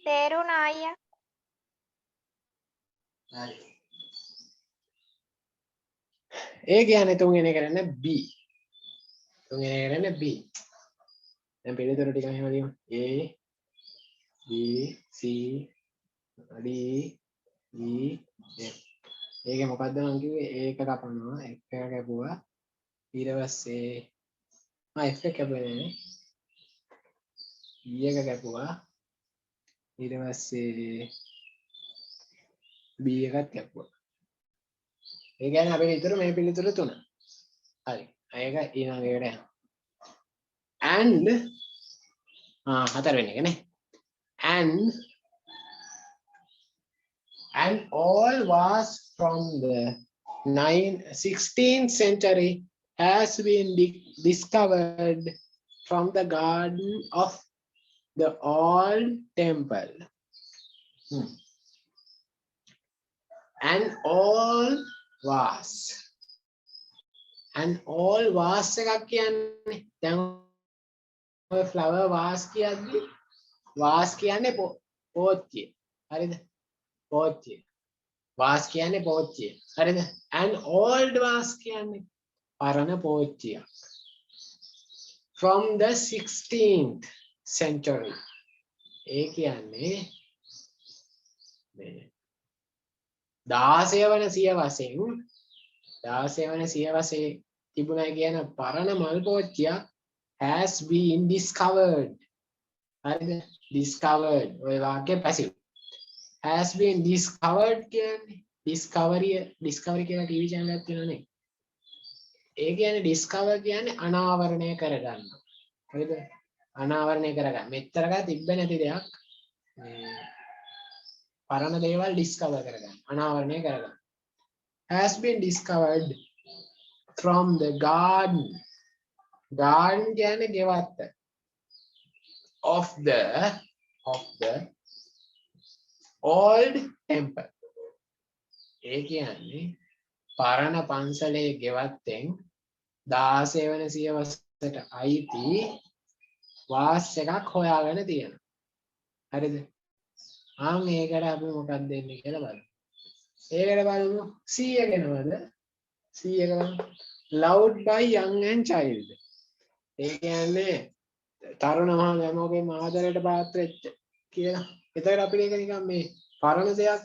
තේරුණා අයියා. හරි. ඒ කියන්නේ තුන්වෙනි කරන්නේ B. තුන්වෙනි කරන්නේ B. දැන් පිළිතුරු ටික මෙහෙම ලියමු. A B C D E F. ඒකේ මොකද්ද මම කිව්වේ? ඒක කපනවා. එක කැපුවා. ඊට පස්සේ F එක කැපුවේ නේ. E එක කැපුවා. ඊට පස්සේ B එකත් කැපුවා. ඒ කියන්නේ අපේ විතර මේ පිළිතුර තුන. හරි. ඒක ඊළඟ එකට යනවා. And හතරවෙනි එක නේ. And all was from the 16th century has been discovered from the garden of the old temple. And all was එකක් කියන්නේ දැන් ඔය flower vase කියද්දි vase කියන්නේ පෝච්චිය. හරිද? පෝච්චිය. vase කියන්නේ පෝච්චිය. හරිද? and old vase කියන්නේ පරණ පෝච්චියක්. from the 16th century. ඒ කියන්නේ මේ 16 වන සියවසේ තිබුණා කියන පරණ මල් පෝච්චියක් has been discovered. හරිද? discovered. ඔය වාක්‍ය passive. has been discovered කියන්නේ discovery කියන ටීවී channel එකක් තියෙනවනේ. ඒ කියන්නේ discover කියන්නේ අනාවරණය කරගන්න. හරිද? අනාවරණය කරගන්න. මෙච්චරක තිබ්බ නැති දෙයක් මේ පරණ දේවල් discover කරගන්න. අනාවරණය කරගන්න. has been discovered from the garden. garden කියන්නේ ගෙවත්ත. of the old temple. ඒ කියන්නේ පරණ පන්සලේ ගෙවත්තෙන් 16 වෙනි සියවසට අයිති වාස් එකක් හොයාගෙන තියෙනවා. හරිද? ඒකට අපි මොකක්ද දෙන්නේ කියලා බලමු. ඒකට බලමු C එක එනවද? C එක බලමු. loved by young and child. ඒ කියන්නේ තරුණ මහා ගැමෝගේ ආදරයට පාත්‍ර වෙච්ච කියලා. එතකොට අපිට ඒක නිකන් මේ පරණ දෙයක්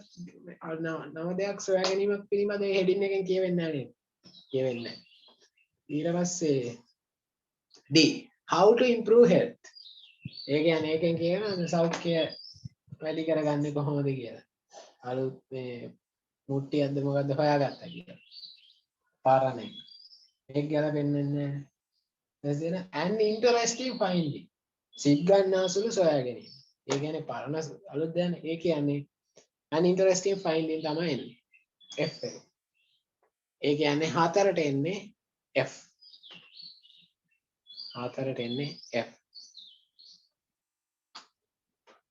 නව දෙයක් සොයා ගැනීමක් පිළිබඳ ඒ හෙඩින් එකෙන් කියවෙන්නේ නැහැ නේද? කියවෙන්නේ නැහැ. ඊට පස්සේ D how to improve health. ඒ කියන්නේ ඒකෙන් කියනවා සෞඛ්‍ය වැඩි කරගන්නේ කොහොමද කියලා. අලුත් මේ මුට්ටියක්ද මොකද්ද හොයාගත්තා කියලා. පරණ එක. මේක ගැලපෙන්නේ නැහැ. එතන an interesting finding. සිත් ගන්නාසුළු සොයා ගැනීම. ඒ කියන්නේ පරණ අලුත් දැන ඒ කියන්නේ an interesting finding තමයි එන්නේ. F එක. ඒ කියන්නේ හතරට එන්නේ F. හතරට එන්නේ F.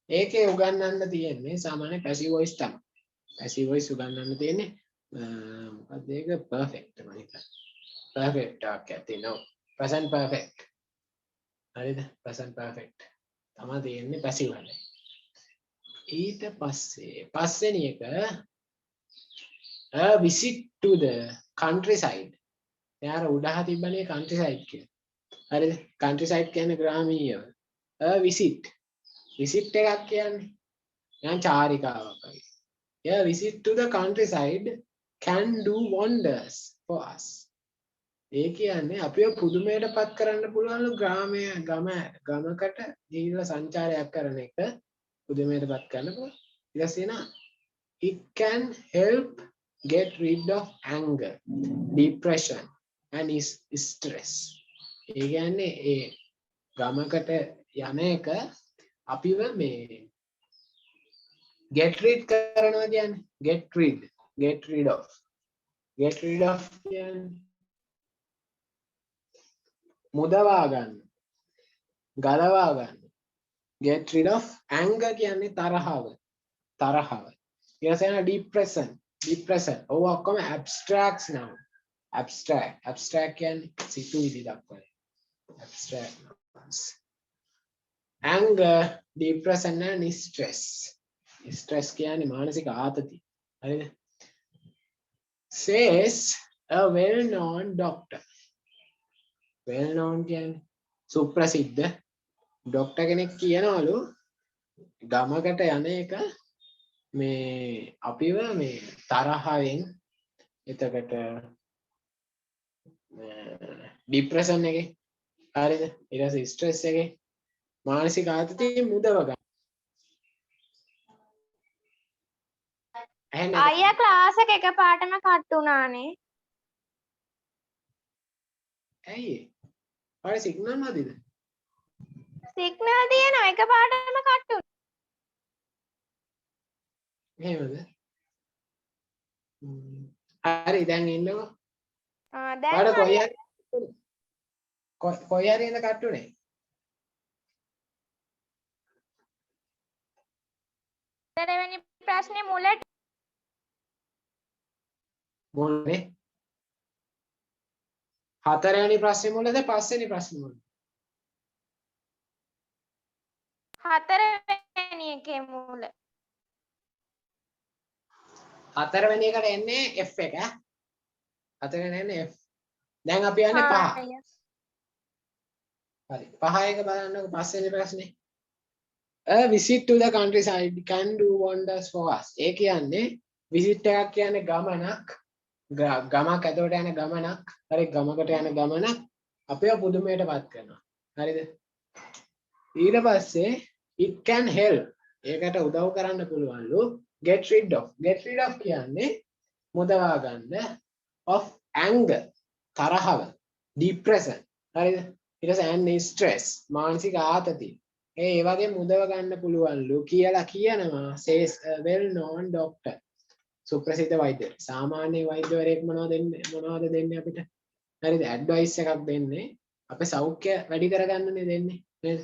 ඒකේ උගන්වන්න තියෙන්නේ සාමාන්‍ය පැසිව් වොයිස් තමයි. පැසිව් වොයිස් උගන්වන්න තියෙන්නේ මොකක්ද ඒක perfect මම හිතන්නේ. perfect ටාක් එකක් තියෙනවා. present perfect. හරිද? present perfect. තමයි තියෙන්නේ පැසිව් වල. ඊට පස්සේ පස්වෙනි එක a visit to the countryside. එයාර උඩහ තිබ්බනේ countryside කියලා. හරිද? countryside කියන්නේ ග්‍රාමීයව. a visit. visit එකක් කියන්නේ නිකන් චාරිකාවක් වගේ. a visit to the countryside can do wonders for us. ඒ කියන්නේ අපිව පුදුමයටපත් කරන්න පුළුවන් ගමකට ගිහිල්ලා සංචාරයක් කරන එක පුදුමයටපත් කරන්න පුළුවන්. ඊට පස්සේ නා it can help get rid of anger, depression and stress. ඒ කියන්නේ ඒ ගමකට යන එක අපිව මේ get rid කරනවා කියන්නේ get rid of කියන්නේ මුදවා ගන්න ගලවා ගන්න. get rid of anger කියන්නේ තරහව ඊළඟට depression ඔව් ඔක්කොම abstracts now abstract කියන්නේ සිතුවිලි දක්වන abstract nouns. anger, depression and stress කියන්නේ මානසික ආතතිය. හරිද? says a well known doctor. well known කියන්නේ සුප්‍රසිද්ධ ડોක්ටර් කෙනෙක් කියනවලු ගමකට යන එක මේ අපිව මේ තරහෙන් එතකොට ડિප්‍රෙෂන් එකේ හරිද ඊට පස්සේ ස්ට්‍රෙස් එකේ මානසික ආතතිය මුදව ගන්න. අයියා ක්ලාස් එක එකපාරටම කට් වුණානේ. ඇයි? ඔය සිග්නල් නැතිද? සිග්නල් තියෙනවා එකපාරටම කට් වුණා. එහෙමද? හරි දැන් ඉන්නකො. දැන් කොයි හරි ඉඳ කට්ටුනේ. දෙවෙනි ප්‍රශ්නේ මුලට මොන්නේ? හතරවෙනි ප්‍රශ්නේ මුලද පස්වෙනි ප්‍රශ්නේ මුලද? හතරවෙනි එකේ මුල. හතරවෙනි එකට එන්නේ F එක ඈ. හතරවෙනි එන්නේ F. දැන් අපි යන්නේ පහ. හරි. පහ එක බලන්නකො පස්වෙනි ප්‍රශ්නේ. A visit to the countryside can do wonders for us. ඒ කියන්නේ visit එකක් කියන්නේ ගමනක්. ගමක් ඇතුළට යන ගමනක්. හරි ගමකට යන ගමනක් අපිව පුදුමයටපත් කරනවා. හරිද? ඊට පස්සේ it can help. ඒකට උදව් කරන්න පුළුවන්ලු get rid of කියන්නේ මුදවා ගන්න of anger තරහව depression හරිද ඊට පස්සේ and stress මානසික ආතතිය ඒ වගේ මුදව ගන්න පුළුවන්ලු කියලා කියනවා says a well known doctor සුප්‍රසිද්ධ වෛද්‍යවරයෙක් සාමාන්‍ය වෛද්‍යවරයෙක් මොනවද දෙන්නේ අපිට හරිද ඇඩ්වයිස් එකක් දෙන්නේ අපේ සෞඛ්‍ය වැඩි කරගන්නනේ දෙන්නේ නේද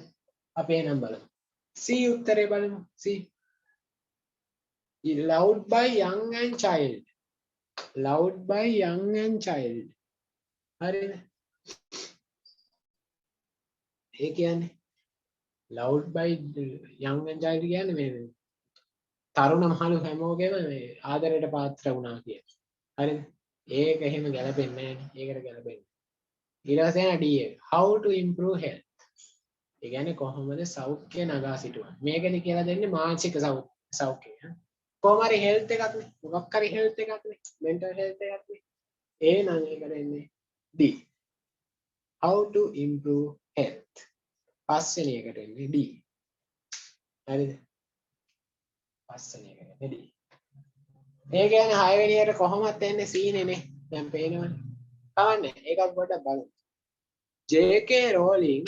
අපි එනම් බලමු C උත්තරේ බලමු C loved by young and child හරිද ඒ කියන්නේ loved by young and child කියන්නේ මේ තරුණ මහලු හැමෝගෙම මේ ආදරයට පාත්‍ර වුණා කියන්නේ හරිද ඒක එහෙම ගැලපෙන්නේ නැහැ නේ ඒකට ගැලපෙන්නේ ඊට පස්සේ යන D එක how to improve health ඒ කියන්නේ කොහොමද සෞඛ්‍ය නගා සිටුවන්නේ මේකද කියලා දෙන්නේ මානසික සෞඛ්‍යය කොහොම හරි හෙල්ත් එකක් නේ මොකක් හරි හෙල්ත් එකක් නේ මෙන්ටල් හෙල්ත් එකක් නේ ඒ නම් ඒකට එන්නේ D how to improve health පස්වෙනි එකට එන්නේ D හරිද පස්වෙනි එකට එන්නේ D ඒ කියන්නේ 6 වෙනි එකට කොහොමද එන්නේ C නේ දැන් පේනවනේ කවන්නේ ඒකත් පොඩ්ඩක් බලමු J.K. Rowling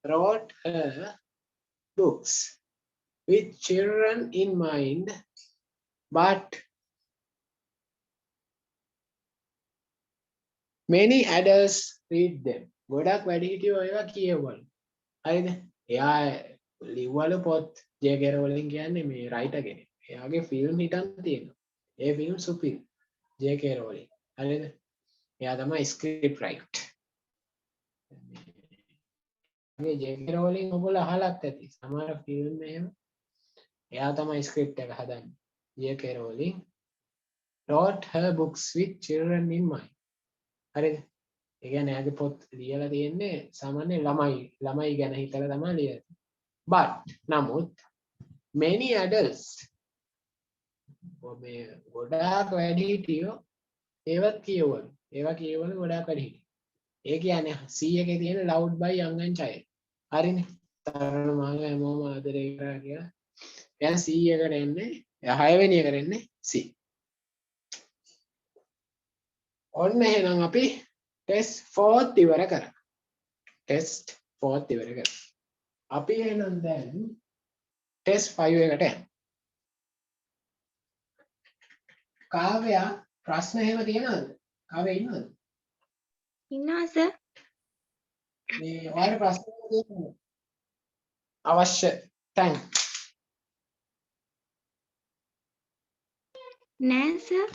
wrote her books with children in mind but many adults read them. ගොඩක් වැඩිහිටියෝ ඒවා කියවවලු. හරිද? එයා ලිව්වලු පොත් J.K. Rowling කියන්නේ මේ රයිටර් කෙනෙක්. එයාගේ ෆිල්ම් හිටන් තියෙනවා. ඒ ෆිල්ම් සුපිරි. J.K. Rowling. හරිද? එයා තමයි ස්ක්‍රිප්ට් රයිට්. මේ J.K. Rowling ඔයගොල්ලෝ අහලත් ඇති. සමහර ෆිල්ම් එහෙම එයා තමයි ස්ක්‍රිප්ට් එක හදන්නේ. J.K. Rowling wrote her books with children in mind. හරිද? ඒ කියන්නේ එයාගේ පොත් ලියලා තියෙන්නේ සාමාන්‍ය ළමයි ගැන හිතලා තමයි ලියලා. But නමුත් many adults මේ ගොඩාක් වැඩිහිටියෝ ඒවත් කියවලු. ඒවා කියවලු ගොඩාක් වැඩිහිටියෝ. ඒ කියන්නේ C එකේ තියෙන loved by young and child. හරිනේ. තරණ මාගේ හැමෝම ආදරේ කරා කියලා. දැන් C එකට එන්නේ 6 වෙනි එකට එන්නේ C. ඔන්න එහෙනම් අපි ටෙස්ට් 4ත් ඉවර කරා. ටෙස්ට් 4ත් ඉවර කරා. අපි එහෙනම් දැන් ටෙස්ට් 5 එකට යමු. කාව්‍යා ප්‍රශ්න එහෙම තියනවද? කාව්‍යා ඉන්නවද? ඉන්නවා සර්. මේ ඔයාලට ප්‍රශ්න තියෙනවද? අවශ්‍ය තැන්. නෑ සර්.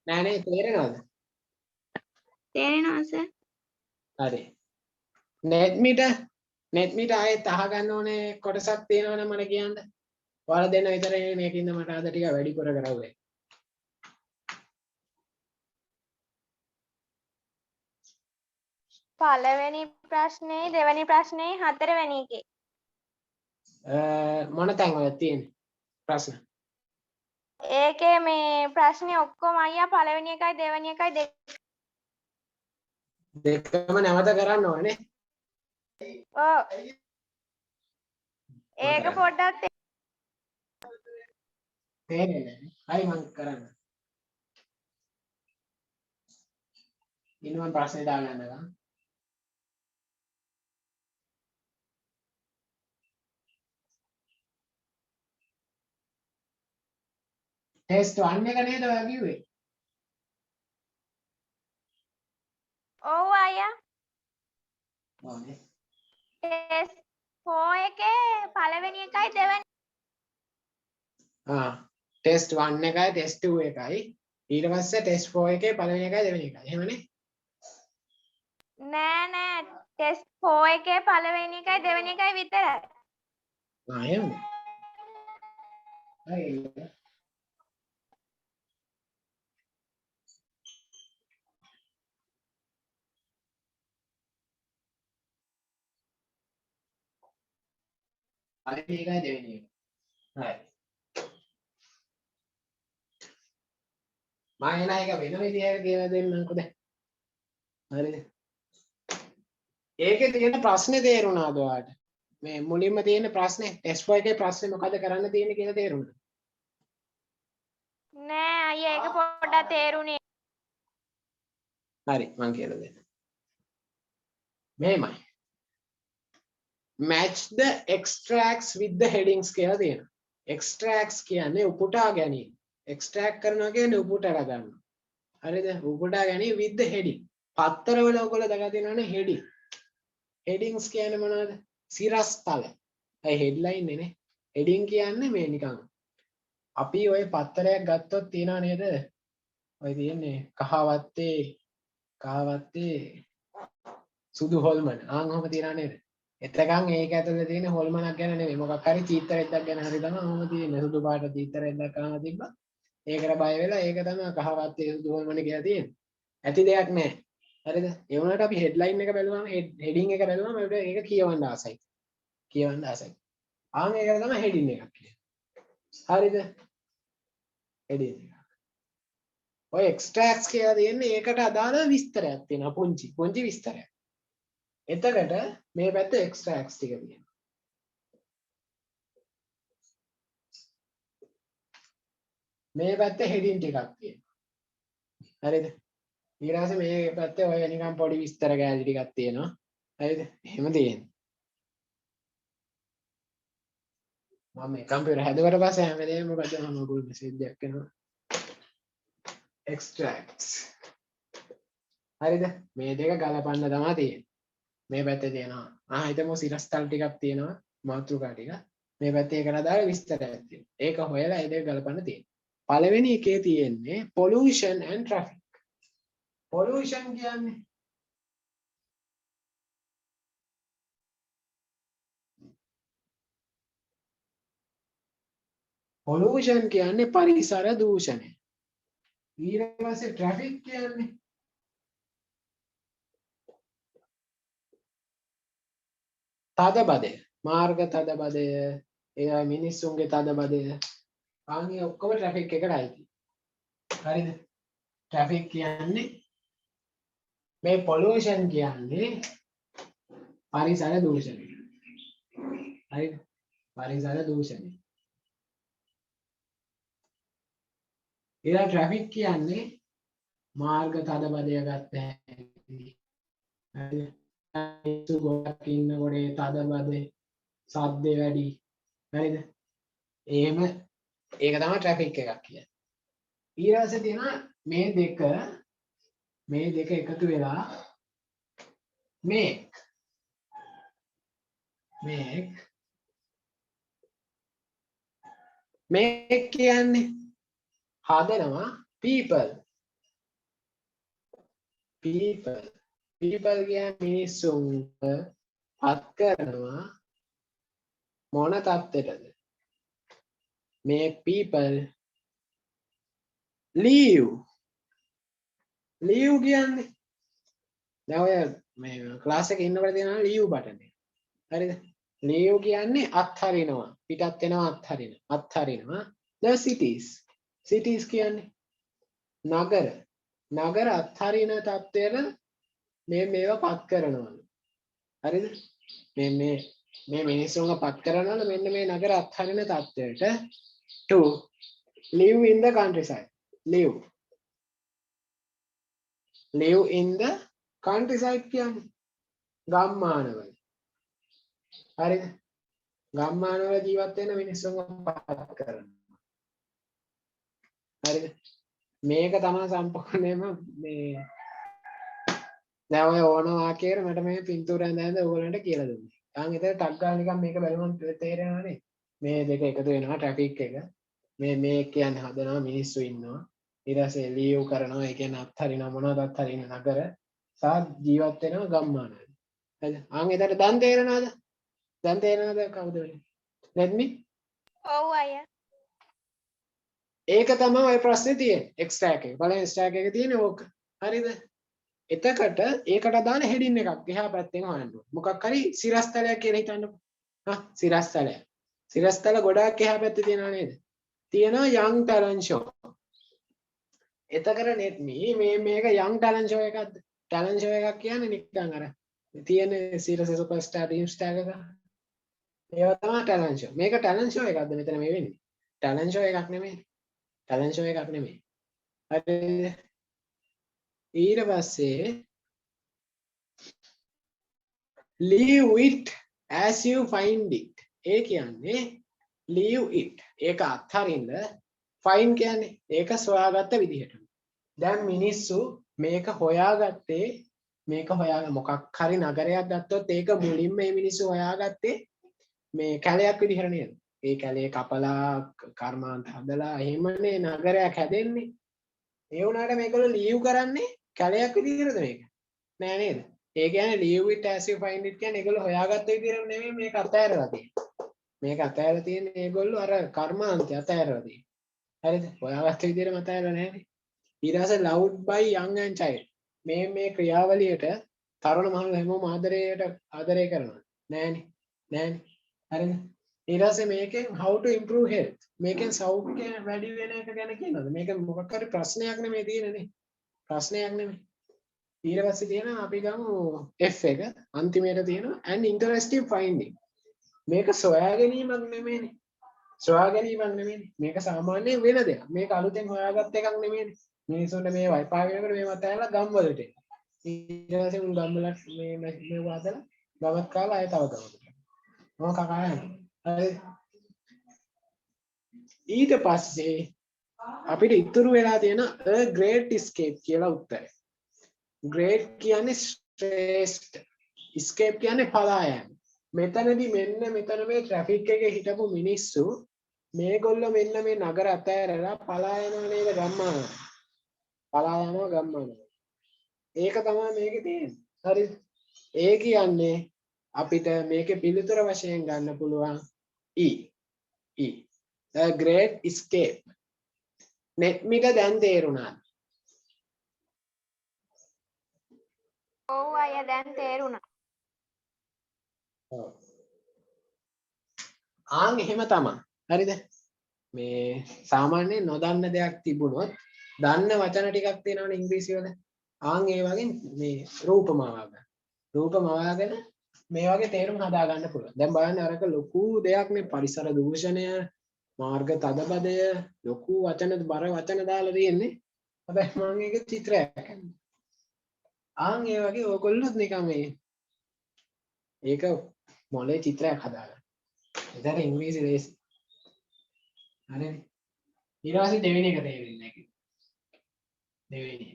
නෑ නේ තේරෙනවද? තේරෙනවා සර්. හරි. net meter ආයෙත් අහගන්න ඕනේ කොටසක් තියෙනවනේ මට කියන්න. ඔයාලා දෙන්න විතරයි මේකින්ද මට අද ටික වැඩිපුර කරවුවේ. පළවෙනි ප්‍රශ්නේ දෙවෙනි ප්‍රශ්නේ හතරවෙනි එකේ. මොන තැන් වල තියෙන්නේ ප්‍රශ්න? ඒකේ මේ ප්‍රශ්නේ ඔක්කොම අයියා පළවෙනි එකයි දෙවෙනි එකයි දෙකම නැවත කරන්න ඕනේ. ඔව්. ඒක පොඩ්ඩක් තේරෙන්නේ නැහැ. හරි මම කරන්න. ඉන්න මම ප්‍රශ්නේ දාගන්නවා. ටෙස්ට් 1 එක නේද ඔයා කිව්වේ? ඔව් අයියා. ඕනේ. ටෙස්ට් 4 එකේ පළවෙනි එකයි දෙවෙනි ටෙස්ට් 1 එකයි ටෙස්ට් 2 එකයි ඊට පස්සේ ටෙස්ට් 4 එකේ පළවෙනි එකයි දෙවෙනි එකයි. එහෙමනේ? නෑ ටෙස්ට් 4 එකේ පළවෙනි එකයි දෙවෙනි එකයි විතරයි. එහෙමද? හරි. පළවෙනි එකයි දෙවෙනි එක. හරි. මම එන එක වෙන විදිහකට කියලා දෙන්නම්කෝ දැන්. හරිද? ඒකේ තියෙන ප්‍රශ්නේ තේරුණාද ඔයාලට? මේ මුලින්ම තියෙන ප්‍රශ්නේ ටෙස්ට් 4 එකේ ප්‍රශ්නේ මොකද කරන්න තියෙන්නේ කියලා තේරුණාද? නෑ අයියා ඒක පොඩ්ඩක් තේරුණේ. හරි මම කියලා දෙන්නම්. මෙහෙමයි. match the extracts with the headings කියලා තියෙනවා. extracts කියන්නේ උපුටා ගැනීම. extract කරනවා කියන්නේ උපුටා ගන්නවා. හරිද? උපුටා ගැනීම with the heading. පත්තරවල ඔයගොල්ලෝ දාලා තියෙනවනේ heading. headings කියන්නේ මොනවද? සිරස්තල. ඒ headline නේ. heading කියන්නේ මේ නිකන් අපි ওই පත්තරයක් ගත්තොත් තියනා නේද? ඔය තියෙන්නේ කහවත්තේ සුදු හොල්මන. ඔහොම තියනා නේද? එතකන් ඒක ඇතුලේ තියෙන හොල්මනක් ගැන නෙමෙයි මොකක් හරි චීත්තරයක් ගැන හරි තමයි ඔහොම තියෙන්නේ. සුදු පාට චීත්තරයක් දැක්කම තිබ්බා. ඒකට බය වෙලා ඒක තමයි කහවත්තේ සුදු හොල්මන කියලා තියෙන්නේ. ඇති දෙයක් නෑ. හරිද? ඒ වුණාට අපි හෙඩ්ලයින් එක බැලුවම හෙඩින් එක බැලුවම අපිට ඒක කියවන්න ආසයි. ආන් ඒකට තමයි හෙඩින් එකක් කියන්නේ. හරිද? හෙඩින් එක. ඔය එක්ස්ට්‍රැක්ට්ස් කියලා තියෙන්නේ ඒකට අදාළ විස්තරයක් තියෙනවා පුංචි විස්තරයක්. එතකොට මේ පැත්ත එක්ස්ට්‍රැක්ට්ස් ටික තියෙනවා. මේ පැත්තේ හෙඩින් ටිකක් තියෙනවා. හරිද? ඊට පස්සේ මේ පැත්තේ ඔය නිකන් පොඩි විස්තර කැලි ටිකක් තියෙනවා. හරිද? එහෙම තියෙනවා. මම මේ කම්පියුටර් හැදුවට පස්සේ හැම වෙලේම මොකද මොකද මෙසේජ් එකක් එනවා. extracts. හරිද? මේ දෙක ගලපන්න තමයි තියෙන්නේ. මේ පැත්තේ තියෙනවා. හිතමු සිරස්තල් ටිකක් තියෙනවා මාතෘකා ටික. මේ පැත්තේ ඒකට අදාළ විස්තරයක් තියෙනවා. ඒක හොයලා ඒ දෙක ගලපන්න තියෙනවා. පළවෙනි එකේ තියෙන්නේ pollution and traffic. pollution කියන්නේ පරිසර දූෂණය. ඊට පස්සේ traffic කියන්නේ තදබදය. මාර්ග තදබදය, ඒ මිනිස්සුන්ගේ තදබදය. ආන්ගේ ඔක්කොම traffic එකට අයිති. හරිද? traffic කියන්නේ මේ pollution කියන්නේ පරිසර දූෂණය. හරිද? පරිසර දූෂණය. ඊළඟ traffic කියන්නේ මාර්ග තදබදය ගත්ත හැටි. හරිද? මිනිස්සු ගොඩක් ඉන්නකොට ඒ තදබදේ සද්දේ වැඩි. හරිද? එහෙම ඒක තමයි traffic එකක් කියන්නේ. ඊළඟට තියෙනවා මේ දෙක එකතු වෙලා make කියන්නේ හදනවා people කියන්නේ මිනිස්සුන්ට පත් කරනවා මොන තත්ත්වයටද? make people live කියන්නේ දැන් ඔය මේ ක්ලාස් එකේ ඉන්නකොට තියෙනවා leave button එක. හරිද? leave කියන්නේ අත්හරිනවා, පිටත් වෙනවා, අත්හරිනවා. the cities කියන්නේ නගර අත්හරින තත්ත්වයට මේවා පත් කරනවා. හරිද? මේ මිනිස්සුන්ව පත් කරනවල මෙන්න මේ නගර අත්හරින තත්ත්වයට to live in the countryside. live in the countryside කියන්නේ ගම්මානවල. හරිද? ගම්මානවල ජීවත් වෙන මිනිස්සුන්ව පත් කරනවා. හරිද? මේක තමයි සම්පූර්ණයෙන්ම මේ දැන් ඔය ඕන වාක්‍යයකට මට මේ පින්තූර ඇඳ ඔයගොල්ලන්ට කියලා දුන්නේ. දැන් එතන ටක් ගාලා නිකන් මේක බලුවම තේරෙනවා නේ. මේ දෙක එකතු වෙනවා ට්‍රැෆික් එක. මේ කියන්නේ හදනවා මිනිස්සු ඉන්නවා. ඊට පස්සේ ලීව් කරනවා. ඒ කියන්නේ අත්හරිනවා මොනවද අත්හරින නගර සහ ජීවත් වෙනවා ගම්මානවල. හරිද? එතන දැන් තේරෙනවද? කවුද වෙන්නේ? let me ඔව් අයියා. ඒක තමයි ඔය ප්‍රශ්නේ තියෙන්නේ. එක්ස්ට්‍රැක්ට් එක. බලන්න ස්ටැක් එකේ තියෙන්නේ ඕක. හරිද? එතකොට ඒකට දාන හෙඩින් එකක් එහා පැත්තෙන් හොයන්න ඕනේ. මොකක් හරි සිරස්තලයක් කියලා හිතන්නකෝ. සිරස්තලයක්. සිරස්තල ගොඩාක් එහා පැත්තේ තියෙනව නේද? තියෙනවා young talent show. එතකොට net මේක young talent show එකක්ද? talent show එකක් කියන්නේ නිකන් අර තියෙන සිරස සුපර්ස්ටාර් ටීම් ස්ටාර් එක. ඒවා තමයි talent show. මේක talent show එකක්ද මෙතන මේ වෙන්නේ? talent show එකක් නෙමෙයි. talent show එකක් නෙමෙයි. හරිද? ඊට පස්සේ leave it as you find it. ඒ කියන්නේ leave it. ඒක අත්හරින්න. find කියන්නේ ඒක සොයාගත්ත විදිහට. දැන් මිනිස්සු මේක හොයාගත්තේ මොකක් හරි නගරයක් ගත්තොත් ඒක මුලින්ම මේ මිනිස්සු හොයාගත්තේ මේ කැලයක් විදිහට නේද? ඒ කැලේ කපලා කර්මාන්ත හදලා එහෙමනේ නගරයක් හැදෙන්නේ. ඒ වුණාට මේගොල්ලෝ leave කරන්නේ කැලයක් විදිහටද මේක? නෑ නේද? ඒ කියන්නේ leave it as you find it කියන්නේ ඒගොල්ලෝ හොයාගත්ත විදිහට නෙමෙයි මේක අතෑරලා තියෙන්නේ. මේක අතෑරලා තියෙන්නේ ඒගොල්ලෝ අර කර්මාන්තය අතෑරලා තියෙන්නේ. හරිද? හොයාගත්ත විදිහටම අතෑරලා නෑනේ. ඊට පස්සේ loved by young and child. මේ ක්‍රියාවලියට තරුණ මහලු හැමෝම ආදරය කරනවා. නෑනේ. හරිද? ඊට පස්සේ මේකෙන් how to improve health. මේකෙන් සෞඛ්‍ය වැඩි වෙන එක ගැන කියනවාද? මේක මොකක් හරි ප්‍රශ්නයක් නෙමෙයි තියෙන්නේ. ප්‍රශ්නයක් නෙමෙයි. ඊට පස්සේ තියෙනවා අපි ගමු F එක අන්තිමේට තියෙනවා an interesting finding. මේක සොයා ගැනීමක් නෙමෙයිනේ. මේක සාමාන්‍ය වෙන දෙයක්. මේක අලුතෙන් හොයාගත්ත එකක් නෙමෙයිනේ. මිනිස්සුන්ට මේ වයිපා වෙනකොට මේ මතයලා ගම් වලට එනවා. ඊට පස්සේ උන් ගම් වලට මේ වාදලා ගමත් කාලා ආයෙ තව ගමකට. මොකක් කකා යනවා. හරි. ඊට පස්සේ අපිට ඉතුරු වෙලා තියෙන a great escape කියලා උත්තරය. great කියන්නේ ශ්‍රේෂ්ඨ. escape කියන්නේ පලා යෑම. මෙතනදී මෙන්න මෙතන මේ ට්‍රැෆික් එකේ හිටපු මිනිස්සු මේගොල්ලෝ මෙන්න මේ නගර අතෑරලා පලා යනවා නේද ගම්මාන. පලා යනවා ගම්මාන. ඒක තමයි මේකේ තියෙන්නේ. හරිද? ඒ කියන්නේ අපිට මේකේ පිළිතුර වශයෙන් ගන්න පුළුවන් E. The Great Escape. නෙත්මිට දැන් තේරුණා. ඔව් අයියා දැන් තේරුණා. ආන් එහෙම තමයි. හරිද? මේ සාමාන්‍යයෙන් නොදන්න දෙයක් තිබුණොත් දන්න වචන ටිකක් තියෙනවනේ ඉංග්‍රීසි වල. ආන් ඒ වගේ මේ රූපමාවග. රූපමාවගෙන මේ වගේ තේරුම් හදා ගන්න පුළුවන්. දැන් බලන්න අරක ලොකු දෙයක් නේ පරිසර දූෂණය, මාර්ග තදබදය, ලොකු වචන බර වචන දාලා තියෙන්නේ. හැබැයි මම ඒක චිත්‍රයක් කරනවා. ආන් ඒ වගේ ඕගොල්ලොත් නිකන් මේ ඒක මොලේ චිත්‍රයක් හදාගන්න. එතන ඉංග්‍රීසි ලේසි. හරිනේ. ඊට පස්සේ දෙවෙනි එක තේරෙන්නේ නැහැ. දෙවෙනි.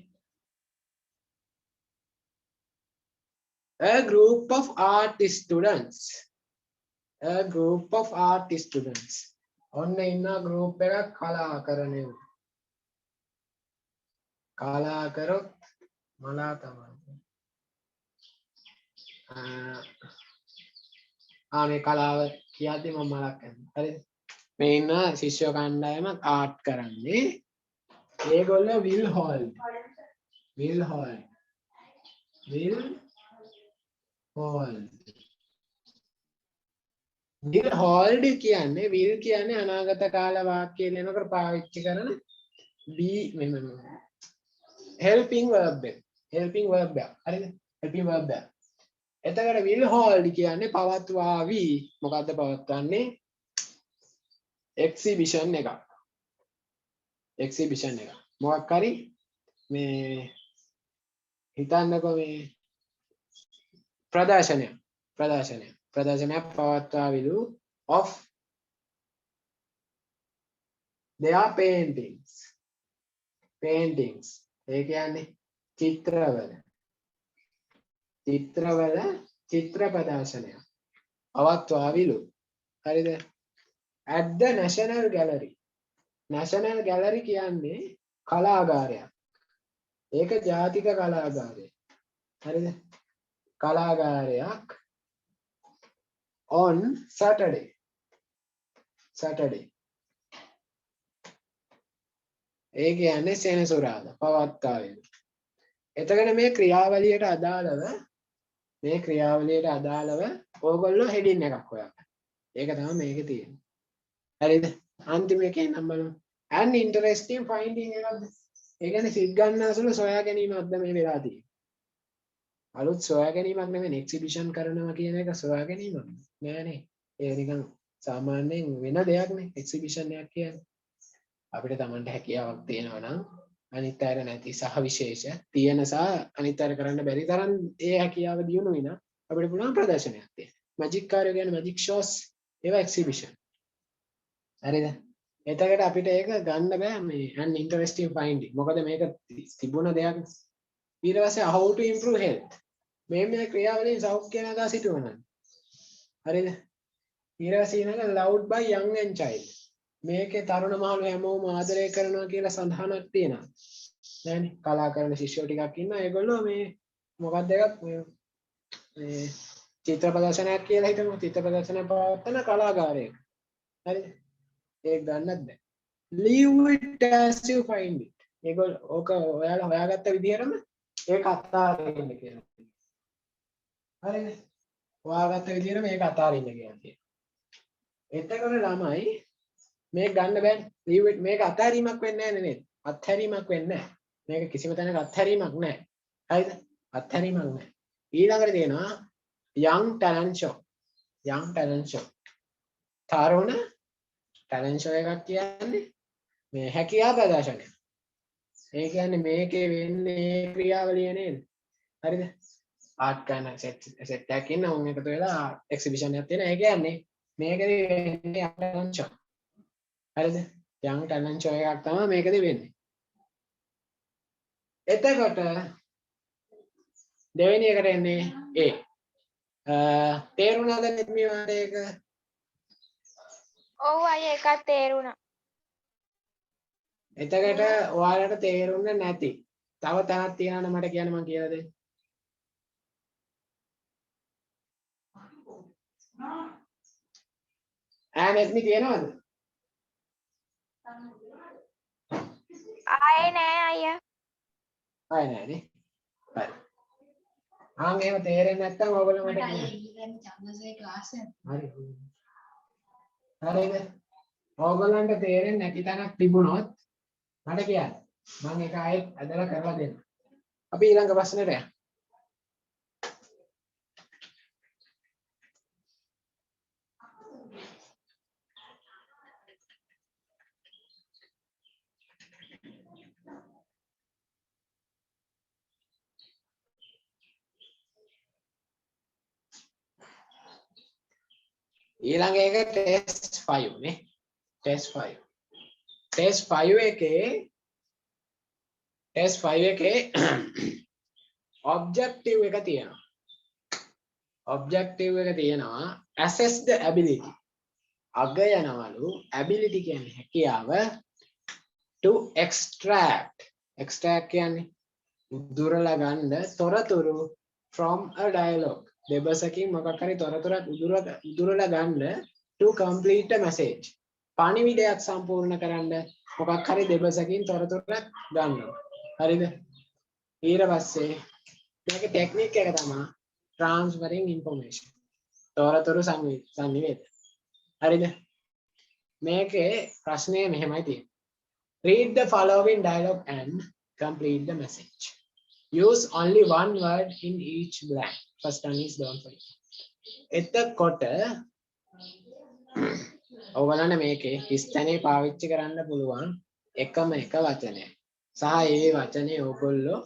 A group of art students. A group of art students. ඔන්න ඉන්න group එකක් කලාකරණය. කලාකරොත් මලා තමයි. මේ කලාව කියද්දි මම මලක් කරනවා. හරිද? මේ ඉන්න ශිෂ්‍ය කණ්ඩායමක් ආර්ට් කරන්නේ. ඒගොල්ලෝ විල් හෝල්ඩ් කියන්නේ විල් කියන්නේ අනාගත කාල වාක්‍ය ලියනකොට පාවිච්චි කරන helping verb එක. helping verb එක. හරිද? helping verb එක. එතකොට will hold කියන්නේ පවත්වාවි. මොකද්ද පවත්වන්නේ? exhibition එකක්. exhibition එක. මොකක් හරි මේ හිතන්නකෝ මේ ප්‍රදර්ශනයක් පවත්වාවිලු of their paintings. ඒ කියන්නේ චිත්‍ර ප්‍රදර්ශනයක් පවත්වාවිලු. හරිද? at the National Gallery. National Gallery කියන්නේ කලාගාරයක්. ඒක ජාතික කලාගාරයක්. හරිද? කලාගාරයක් on Saturday. ඒ කියන්නේ සෙනසුරාදා පවත්වාවිලු. එතකොට මේ ක්‍රියාවලියට අදාළව ඕගොල්ලෝ හෙඩින් එකක් හොයන්න. ඒක තමයි මේකේ තියෙන්නේ. හරිද? අන්තිම එකේ නම් බලමු. an interesting finding එකක්ද? ඒ කියන්නේ සිත් ගන්නසුළු සොයා ගැනීමක්ද මේ වෙලා තියෙන්නේ. අලුත් සොයා ගැනීමක් නෙවෙයි එක්සිබිෂන් කරනවා කියන එක සොයා ගැනීමක් නෑනේ. ඒ නිකන් සාමාන්‍යයෙන් වෙන දෙයක් නේ එක්සිබිෂන් එකක් කියන්නේ. අපිට Tamanට හැකියාවක් තියෙනවා නම් අනිත් අයට නැති සහ විශේෂ තියෙන සහ අනිත් අයට කරන්න බැරි තරම් ඒ හැකියාව දියුණු වෙන අපිට පුළුවන් ප්‍රදර්ශනයක් තියෙන. මැජික් කාර්යය කියන්නේ මැජික් ෂෝස් ඒවා එක්සිබිෂන්. හරිද? එතකොට අපිට ඒක ගන්න බෑ මේ an interesting finding. මොකද මේක තිබුණ දෙයක්. ඊට පස්සේ how to improve health. මේ ක්‍රියාවලින් සෞඛ්‍ය නගා සිටුවන. හරිද? ඊට පස්සේ ඊළඟ loved by young and child. මේකේ තරුණ මහලු හැමෝම ආදරය කරනවා කියලා සඳහනක් තියෙනවා. නෑනේ. කලාකරන ශිෂ්‍යෝ ටිකක් ඉන්නවා. ඒගොල්ලෝ මේ මොකක්ද එකක් මේ චිත්‍ර ප්‍රදර්ශනයක් කියලා හිතමු. චිත්‍ර ප්‍රදර්ශනයක් පවත්වන කලාගාරයක. හරිද? ඒක ගන්නත් බෑ. Leave it as you find it. ඒගොල්ලෝ ඕක ඔයාලා හොයාගත්ත විදිහටම ඒක අත්හරින්න කියලා. හරිද? හොයාගත්ත විදිහට මේක අත්හරින්න කියලා. එතකොට ළමයි මේක ගන්න බෑනේ. leave it මේක අත්හැරීමක් වෙන්නේ නැහැ නේද? අත්හැරීමක් වෙන්නේ නැහැ. මේක කිසිම තැනක අත්හැරීමක් නැහැ. හරිද? අත්හැරීමක් නැහැ. ඊළඟට තියෙනවා young talent show. තරුණ talent show එකක් කියන්නේ මේ හැකියාව ප්‍රදර්ශනය. ඒ කියන්නේ මේකේ වෙන්නේ ක්‍රියාවලිය නේද? හරිද? ආර්ට් කරන සෙට් එකක් ඉන්න උන් එකතු වෙලා එක්සිබිෂන් එකක් තියෙනවා. ඒ කියන්නේ මේකේ වෙන්නේ talent show. හරිද? young talent show එකක් තමයි මේකදී වෙන්නේ. එතකොට දෙවෙනි එකට එන්නේ A. තේරුණාද මේ වාරයක? ඔව් අයියා එකක් තේරුණා. එතකොට ඔයාලට තේරුන්නේ නැති තව තැනක් තියෙනවනේ මට කියන්න මම කියලා දෙන්න. ඈනෙත්නි තියෙනවද? ආයේ නෑ අයියා. ආය නෑනේ. හරි. ආන් එහෙම තේරෙන්නේ නැත්නම් ඔයගොල්ලෝ මට කියන්න. හරි. හරිද? ඕගොල්ලන්ට තේරෙන්නේ නැති තැනක් තිබුණොත් මට කියන්න. මම ඒක ආයෙත් අදලා කරලා දෙන්න. අපි ඊළඟ ප්‍රශ්නෙට යමු. ඊළඟ එක ටෙස්ට් 5 නේ. ටෙස්ට් 5. ටෙස්ට් 5 එකේ ඔබ්ජෙක්ටිව් එක තියෙනවා. ඔබ්ජෙක්ටිව් එක තියෙනවා assess the ability. අගයනවලු ability කියන්නේ හැකියාව to extract. extract කියන්නේ උදුරලා ගන්න තොරතුරු from a dialogue. දෙබසකින් මොකක් හරි තොරතුරක් උදුරලා ගන්න to complete a message. පණිවිඩයක් සම්පූර්ණ කරන්න මොකක් හරි දෙබසකින් තොරතුරක් ගන්නවා. හරිද? ඊට පස්සේ මේකේ ටෙක්නික් එක තමයි transferring information. තොරතුරු සංනිවේදනය. හරිද? මේකේ ප්‍රශ්නය මෙහෙමයි තියෙන්නේ. Read the following dialogue and complete the message. Use only one word in each blank. First one is don't forget. එතකොට ඔයගලන්ට මේකේ හිස්තැනේ පාවිච්චි කරන්න පුළුවන් එකම එක වචනය. සහ ඒ වචනේ ඔයගොල්ලෝ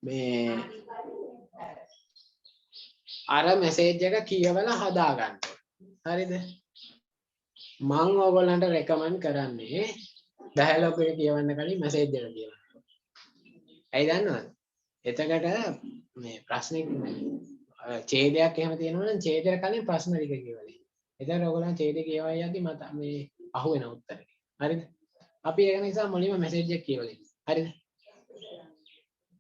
මේ අර මෙසේජ් එක කියවලා හදා ගන්න. හරිද? මම ඔයගොල්ලන්ට රෙකමන්ඩ් කරන්නේ ඩයලොග් එක කියවන්න කලින් මෙසේජ් එක කියවන්න. ඇයි දන්නවද? එතකොට මේ ප්‍රශ්නේ ඡේදයක් එහෙම තියෙනවා නම් ඡේදයට කලින් ප්‍රශ්න ටික කියවලා. එතකොට ඔයගොල්ලන් ඡේදය කියවයි යද්දි මට මේ අහු වෙන උත්තරේ. හරිද? අපි ඒක නිසා මුලින්ම මෙසේජ් එක කියවලා. හරිද?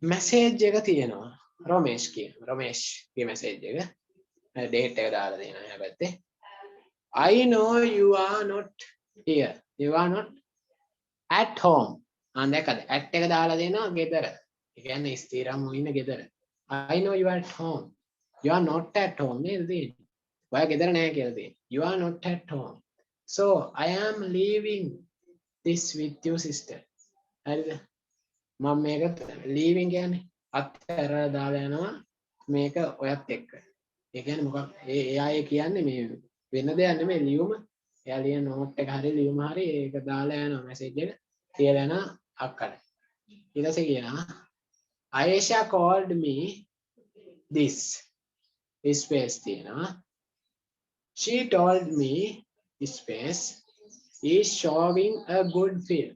මෙසේජ් එක තියෙනවා රොමේෂ් ගේ මෙසේජ් එක. ඩේට් එක දාලා දෙනවා එහා පැත්තේ. I know you are not here. You are not at home. අනේකද at එක දාලා දෙනවා ගෙදර. ඒ කියන්නේ ස්ථිරම ඉන්න ගෙදර. I know you are at home. You are not at home නේද තියෙන්නේ. ඔයා ගෙදර නැහැ කියලා තියෙන්නේ. You are not at home. So I am leaving this with your sister. හරිද? මම මේක leaving කියන්නේ අත්හැරලා දාලා යනවා මේක ඔයත් එක්ක. ඒ කියන්නේ මොකක් එයා කියන්නේ මේ වෙන දෙයක් නෙමෙයි ලියුම. එයා ලියන නෝට් එක හරි ලියුම හරි ඒක දාලා යනවා මැසේජ් එක. කියලා යන අක්කට. ඊට පස්සේ කියනවා Ayesha called me this space තියෙනවා. She told me space is showing a good film.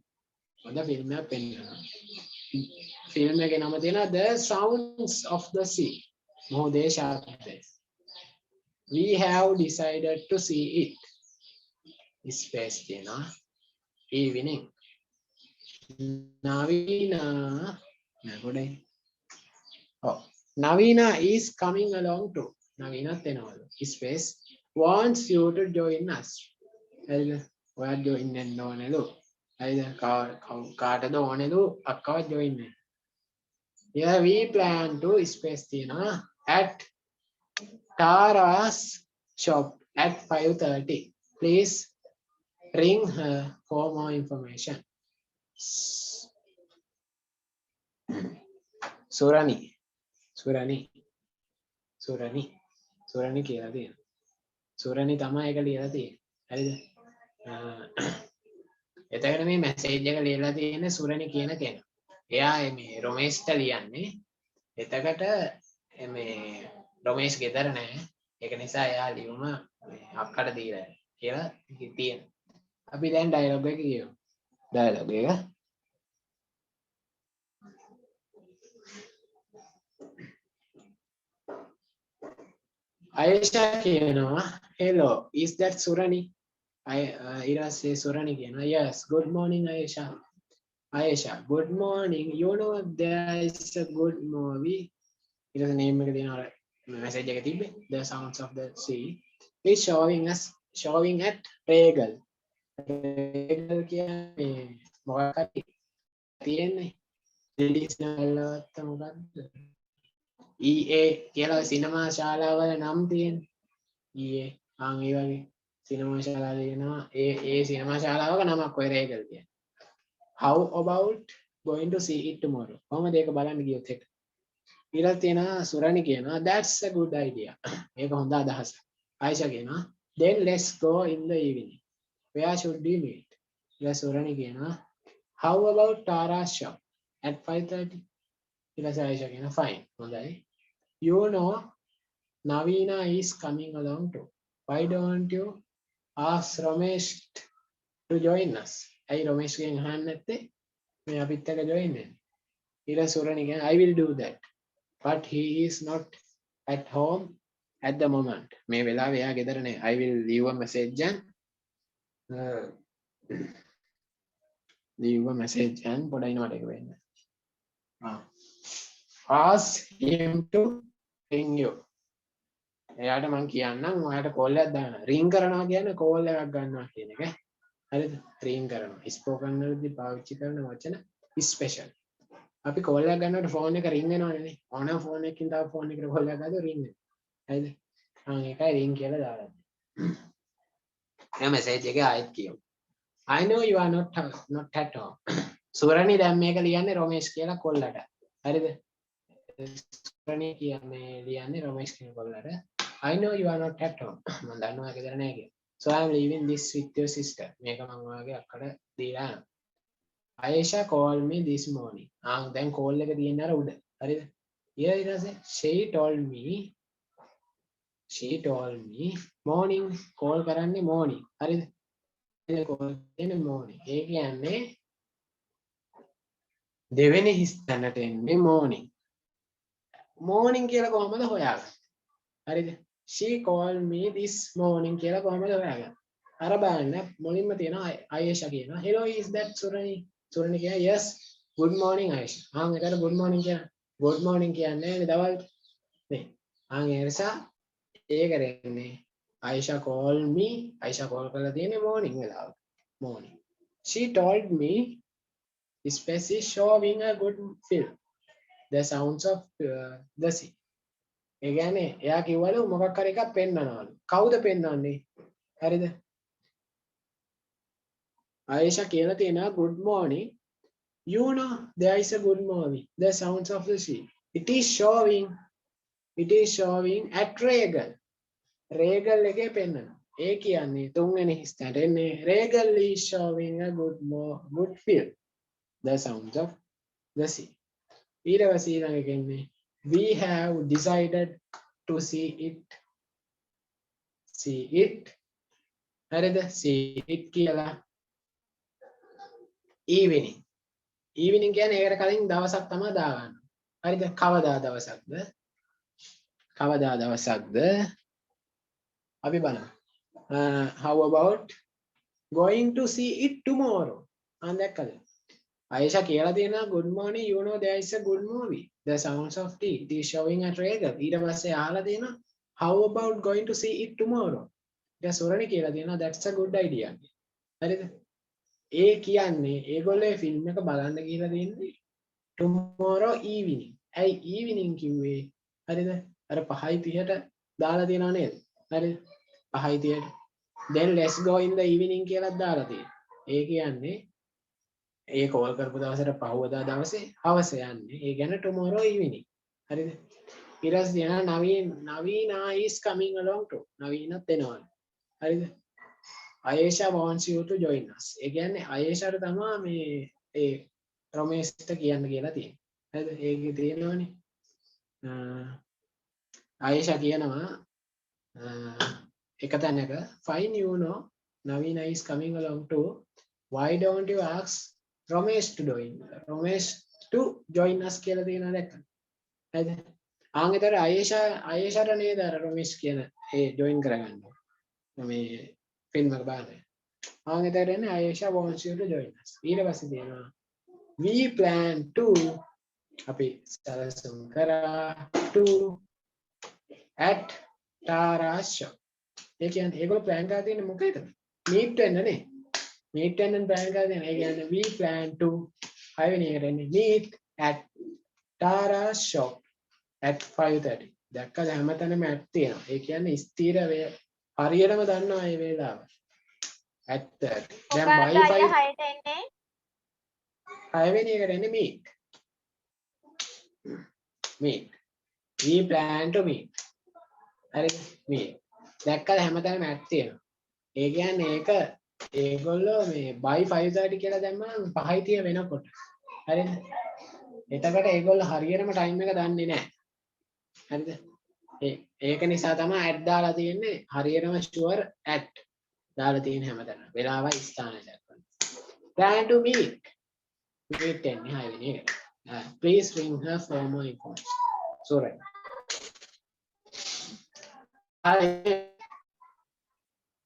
හොඳ ෆිල්ම් එකක් පෙන්නනවා. ෆිල්ම් එකේ නම තියෙනවා The Sounds of the Sea. මොහොතේ ශබ්දය. We have decided to see it. Space තියෙනවා. Evening. Navina is coming along too. Navina එනවලු. Space wants you to join us. හරිද? ඔයා join වෙන්න ඕනේලු. හරිද? කාටද ඕනේලු අක්කව join වෙන්න. Yeah, we plan to space තියෙනවා at Tara's shop at 5:30. Please ring her for more information. Surani කියලා තියෙනවා. සුරනි තමයි ඒක ලියලා තියෙන්නේ. හරිද? එතකොට මේ මැසේජ් එක ලියලා තියෙන්නේ සුරනි කියන කෙනා. එයා මේ රොමේෂ්ට ලියන්නේ. එතකොට මේ රොමේෂ් ගෙදර නැහැ. ඒක නිසා එයා ලියුම අක්කට දීලා කියලා තියෙනවා. අපි දැන් ඩයලොග් එක කියමු. ඩයලොග් එක Ayesha කියනවා hello is that Surani ඊට පස්සේ Surani කියනවා yes good morning Ayesha. Ayesha good morning you know there is a good movie ඊට පස්සේ name එක දෙනවා message එක තිබ්බේ the sounds of the sea is showing at Regal. Regal කියන්නේ මොකක්ද තියෙන්නේ release නවලත් මොකක්ද EA කියලා සිනමා ශාලාවල නම් තියෙන්නේ EA ආන් ඒ වගේ සිනමා ශාලා තියෙනවා ඒ සිනමා ශාලාවක නමක් ඔය රේගල් කියන්නේ how about going to see it tomorrow කොහමද ඒක බලන්න ගියොත් එක ඊළඟ තියෙනවා සුරණි කියනවා that's a good idea මේක හොඳ අදහසක් ආයිෂා කියනවා then let's go in the evening where should we meet ඊළඟ සුරණි කියනවා how about Tara's shop at 5:30 ඊළඟ ආයිෂා කියනවා fine හොඳයි you know Navina is coming along too why don't you ask Ramesh to join us ඇයි රොමේෂ්ගෙන් අහන්න නැත්තේ මේ අපිත් එක්ක join වෙන්න ඊළඟ සුරණි කියනවා I will do that but he is not at home at the moment මේ වෙලාවේ එයා ගෙදර නෑ I will leave a message and පොඩයි නෝට එක වෙන්න ask him to ring you එයාට මං කියන්නම් ඔයාට කෝල් එකක් දාන්න රින් කරනවා කියන්නේ කෝල් එකක් ගන්නවා කියන එක හරිද රින් කරනවා ස්පෝකන් වලදී පාවිච්චි කරන වචන ස්පෙෂල් අපි කෝල් එකක් ගන්නකොට ෆෝන් එක රින් වෙනවනේ නේ ඕනම ෆෝන් එකකින් තව ෆෝන් එකට කෝල් එකක් ගත්තොත් රින් වෙනවා හරිද මම ඒකයි රින් කියලා දාලා එයා මැසේජ් එකේ ආයෙත් කියමු I know you are not at home සුරණි දැන් මේක ලියන්නේ රොමේෂ් කියලා කොල්ලට හරිද සුරණි කියන්නේ ලියන්නේ රොමේෂ් කියන කොල්ලට I know you are not at home මම දන්නවා ඒක දර නැහැ කියලා so I am leaving this with your sister මේක මම ඔයාගේ අක්කට දීලා යනවා Ayesha called me this morning දැන් කෝල් එක තියෙන්නේ අර උඩ හරිද ඊට පස්සේ she told me morning call කරන්නේ morning හරිද call කරන්නේ morning ඒ කියන්නේ දෙවෙනි හිස්තැනට එන්නේ morning කියලා කොහමද හොයාගන්නේ හරිද she called me this morning කියලා කොහමද හොයාගන්නේ අර බලන්න මුලින්ම තියෙනවා Ayesha කියනවා hello is that Surani Surani කියනවා yes good morning Ayesha එතන good morning කියන්නේ දවල් නේ ඒ නිසා ඒ කරන්නේ Ayesha called me Ayesha call කරලා තියෙන්නේ morning වෙලාවට morning she told me space is showing a good film the sounds of the sea ඒ කියන්නේ එයා කිව්වලු මොකක් හරි එකක් පෙන්නනවලු කවුද පෙන්නන්නේ හරිද Ayesha කියලා තියෙනවා good morning you know there is a good movie the sounds of the sea it is showing at Regal එකේ පෙන්නනවා ඒ කියන්නේ තුන්වෙනි හිස්තැනට එන්නේ Regal is showing a good film the sounds of the sea ඊට පස්සේ ඊළඟ කියන්නේ we have decided to see it හරිද see it කියලා evening කියන්නේ ඒකට කලින් දවසක් තමයි දාගන්න හරිද කවදා දවසක්ද අපි බලමු how about going to see it tomorrow දැක්කද Ayesha කියලා තියෙනවා good morning you know there is a good movie the sounds of tea it is showing at Regal ඊට පස්සේ අහලා තියෙනවා how about going to see it tomorrow ඊට සොරණි කියලා තියෙනවා that's a good idea හරිද ඒ කියන්නේ ඒගොල්ලෝ ෆිල්ම් එක බලන්න කියලා තියෙන්නේ tomorrow evening ඇයි evening කිව්වේ හරිද අර 5:30ට දාලා තියෙනව නේද හරිද 5:30ට then let's go in the evening කියලා දාලා තියෙනවා ඒ කියන්නේ ඒ කෝල් කරපු දවසට පහුවදා දවසේ හවස යන්නේ ඒ කියන්නේ tomorrow evening හරිද ඊට පස්සේ යන Navina is coming along too නවීනත් එනවා හරිද Ayesha wants you to join us ඒ කියන්නේ Ayeshaට තමයි මේ ඒ රොමේෂ්ට කියන්න කියලා තියෙන්නේ හරිද ඒකේ තියෙනවනේ Ayesha කියනවා එක තැනක fine you know Navina is coming along too why don't you ask Ramesh to join us කියලා තියෙනවා දැක්කද හරිද ආන්ගෙතර අයේෂාට නේද අර රොමිස් කියන ඒ ජොයින් කරගන්න මේ ෆිල්ම් එක බලන්න. ආන්ගෙතර එන්නේ Ayesha wants you to join us. ඊට පස්සේ තියෙනවා we plan to අපි සැලසුම් කරා to at Tara's shop. ඒ කියන්නේ ඒගොල්ලෝ plan කරලා තියෙන්නේ මොකේද? meet වෙන්න නේ. meet වෙන්න plan කරලා තියෙනවා. ඒ කියන්නේ we plan to හයවෙනි එකට එන්නේ meet at Tara's shop at 5:30. දැක්කද හැමතැනම at තියෙනවා. ඒ කියන්නේ ස්ථිර වේ හරියටම දන්නවා මේ වේලාව. at 30. දැන් මොකක්ද by අයියා 5 6ට එන්නේ? හයවෙනි එකට එන්නේ meet. meet. we plan to meet. හරි meet. දැක්කද හැමතැනම at තියෙනවා. ඒ කියන්නේ ඒක ඒගොල්ලෝ මේ by 5:30 කියලා දැම්මම 5:30 වෙනකොට. හරිද? එතකොට ඒගොල්ලෝ හරියටම ටයිම් එක දන්නේ නැහැ. හරිද? ඒක නිසා තමයි at දාලා තියෙන්නේ හරියටම sure at දාලා තියෙන හැමතැනම. වෙලාවයි ස්ථානය දක්වන්න. plan to meet. meet එන්නේ හයවෙනි එකට. please ring her for more information. sorry. හරි.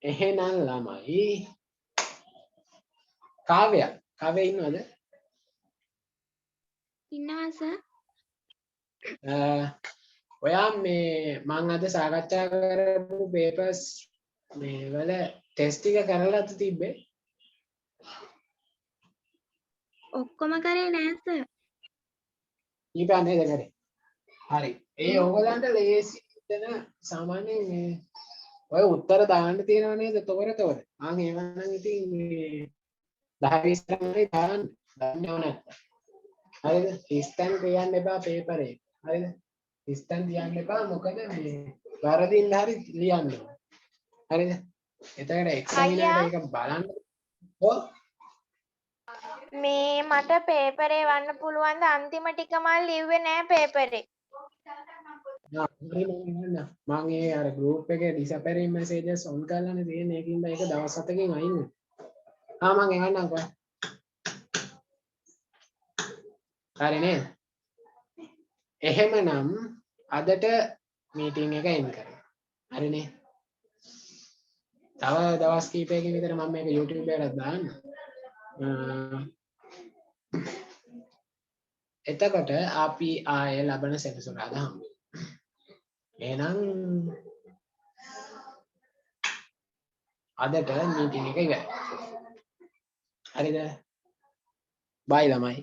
එහෙනම් ළමයි කාව්‍ය ඉන්නවද? ඉන්නවා සර්. ඔයා මේ මං අද සාකච්ඡා කරපු පේපර්ස් මේ වල ටෙස්ට් ටික කරලාද තිබ්බේ? ඔක්කොම කරේ නෑ සර්. ඊපා නේද කරේ? හරි. ඒ ඕගලන්ට ලේසි දෙන සාමාන්‍යයෙන් මේ ඔය උත්තර දාන්න තියෙනව නේද? තොර. මං ඒවනම් ඉතින් මේ 10 20 තමයි දාන්න. දන්නව නැත්නම්. හරිද? ඉස්තන් කියන්න එපා පේපර් එක. හරිද? ඉස්තන් තියන්න එපා මොකද මේ වරදින්න හරි ලියන්න ඕන. හරිද? එතකොට එක්සැමිනර් එක බලන්න. ඔව්. මේ මට පේපරේ වන්න පුළුවන් ද අන්තිම ටික මම ලිව්වේ නෑ පේපරේ. මම ඒ අර ගෲප් එකේ ඩිසපෙරින් මෙසේජස් ඔන් කරලානේ තියෙන්නේ. ඒකින්ද ඒක දවස් 7කින් අයින් වෙනවා. මම එවන්නම්කෝ. හරි නේද? එහෙමනම් අදට මීටින් එක එන්ඩ් කරමු. හරිනේ. තව දවස් කීපයකින් විතර මම මේක YouTube එකට දාන්න. එතකොට අපි ආයෙ ලබන සෙනසුරාදා හම්බ වෙමු. එහෙනම් අදට මීටින් එක ඉවරයි. හරිද? බයි ළමයි.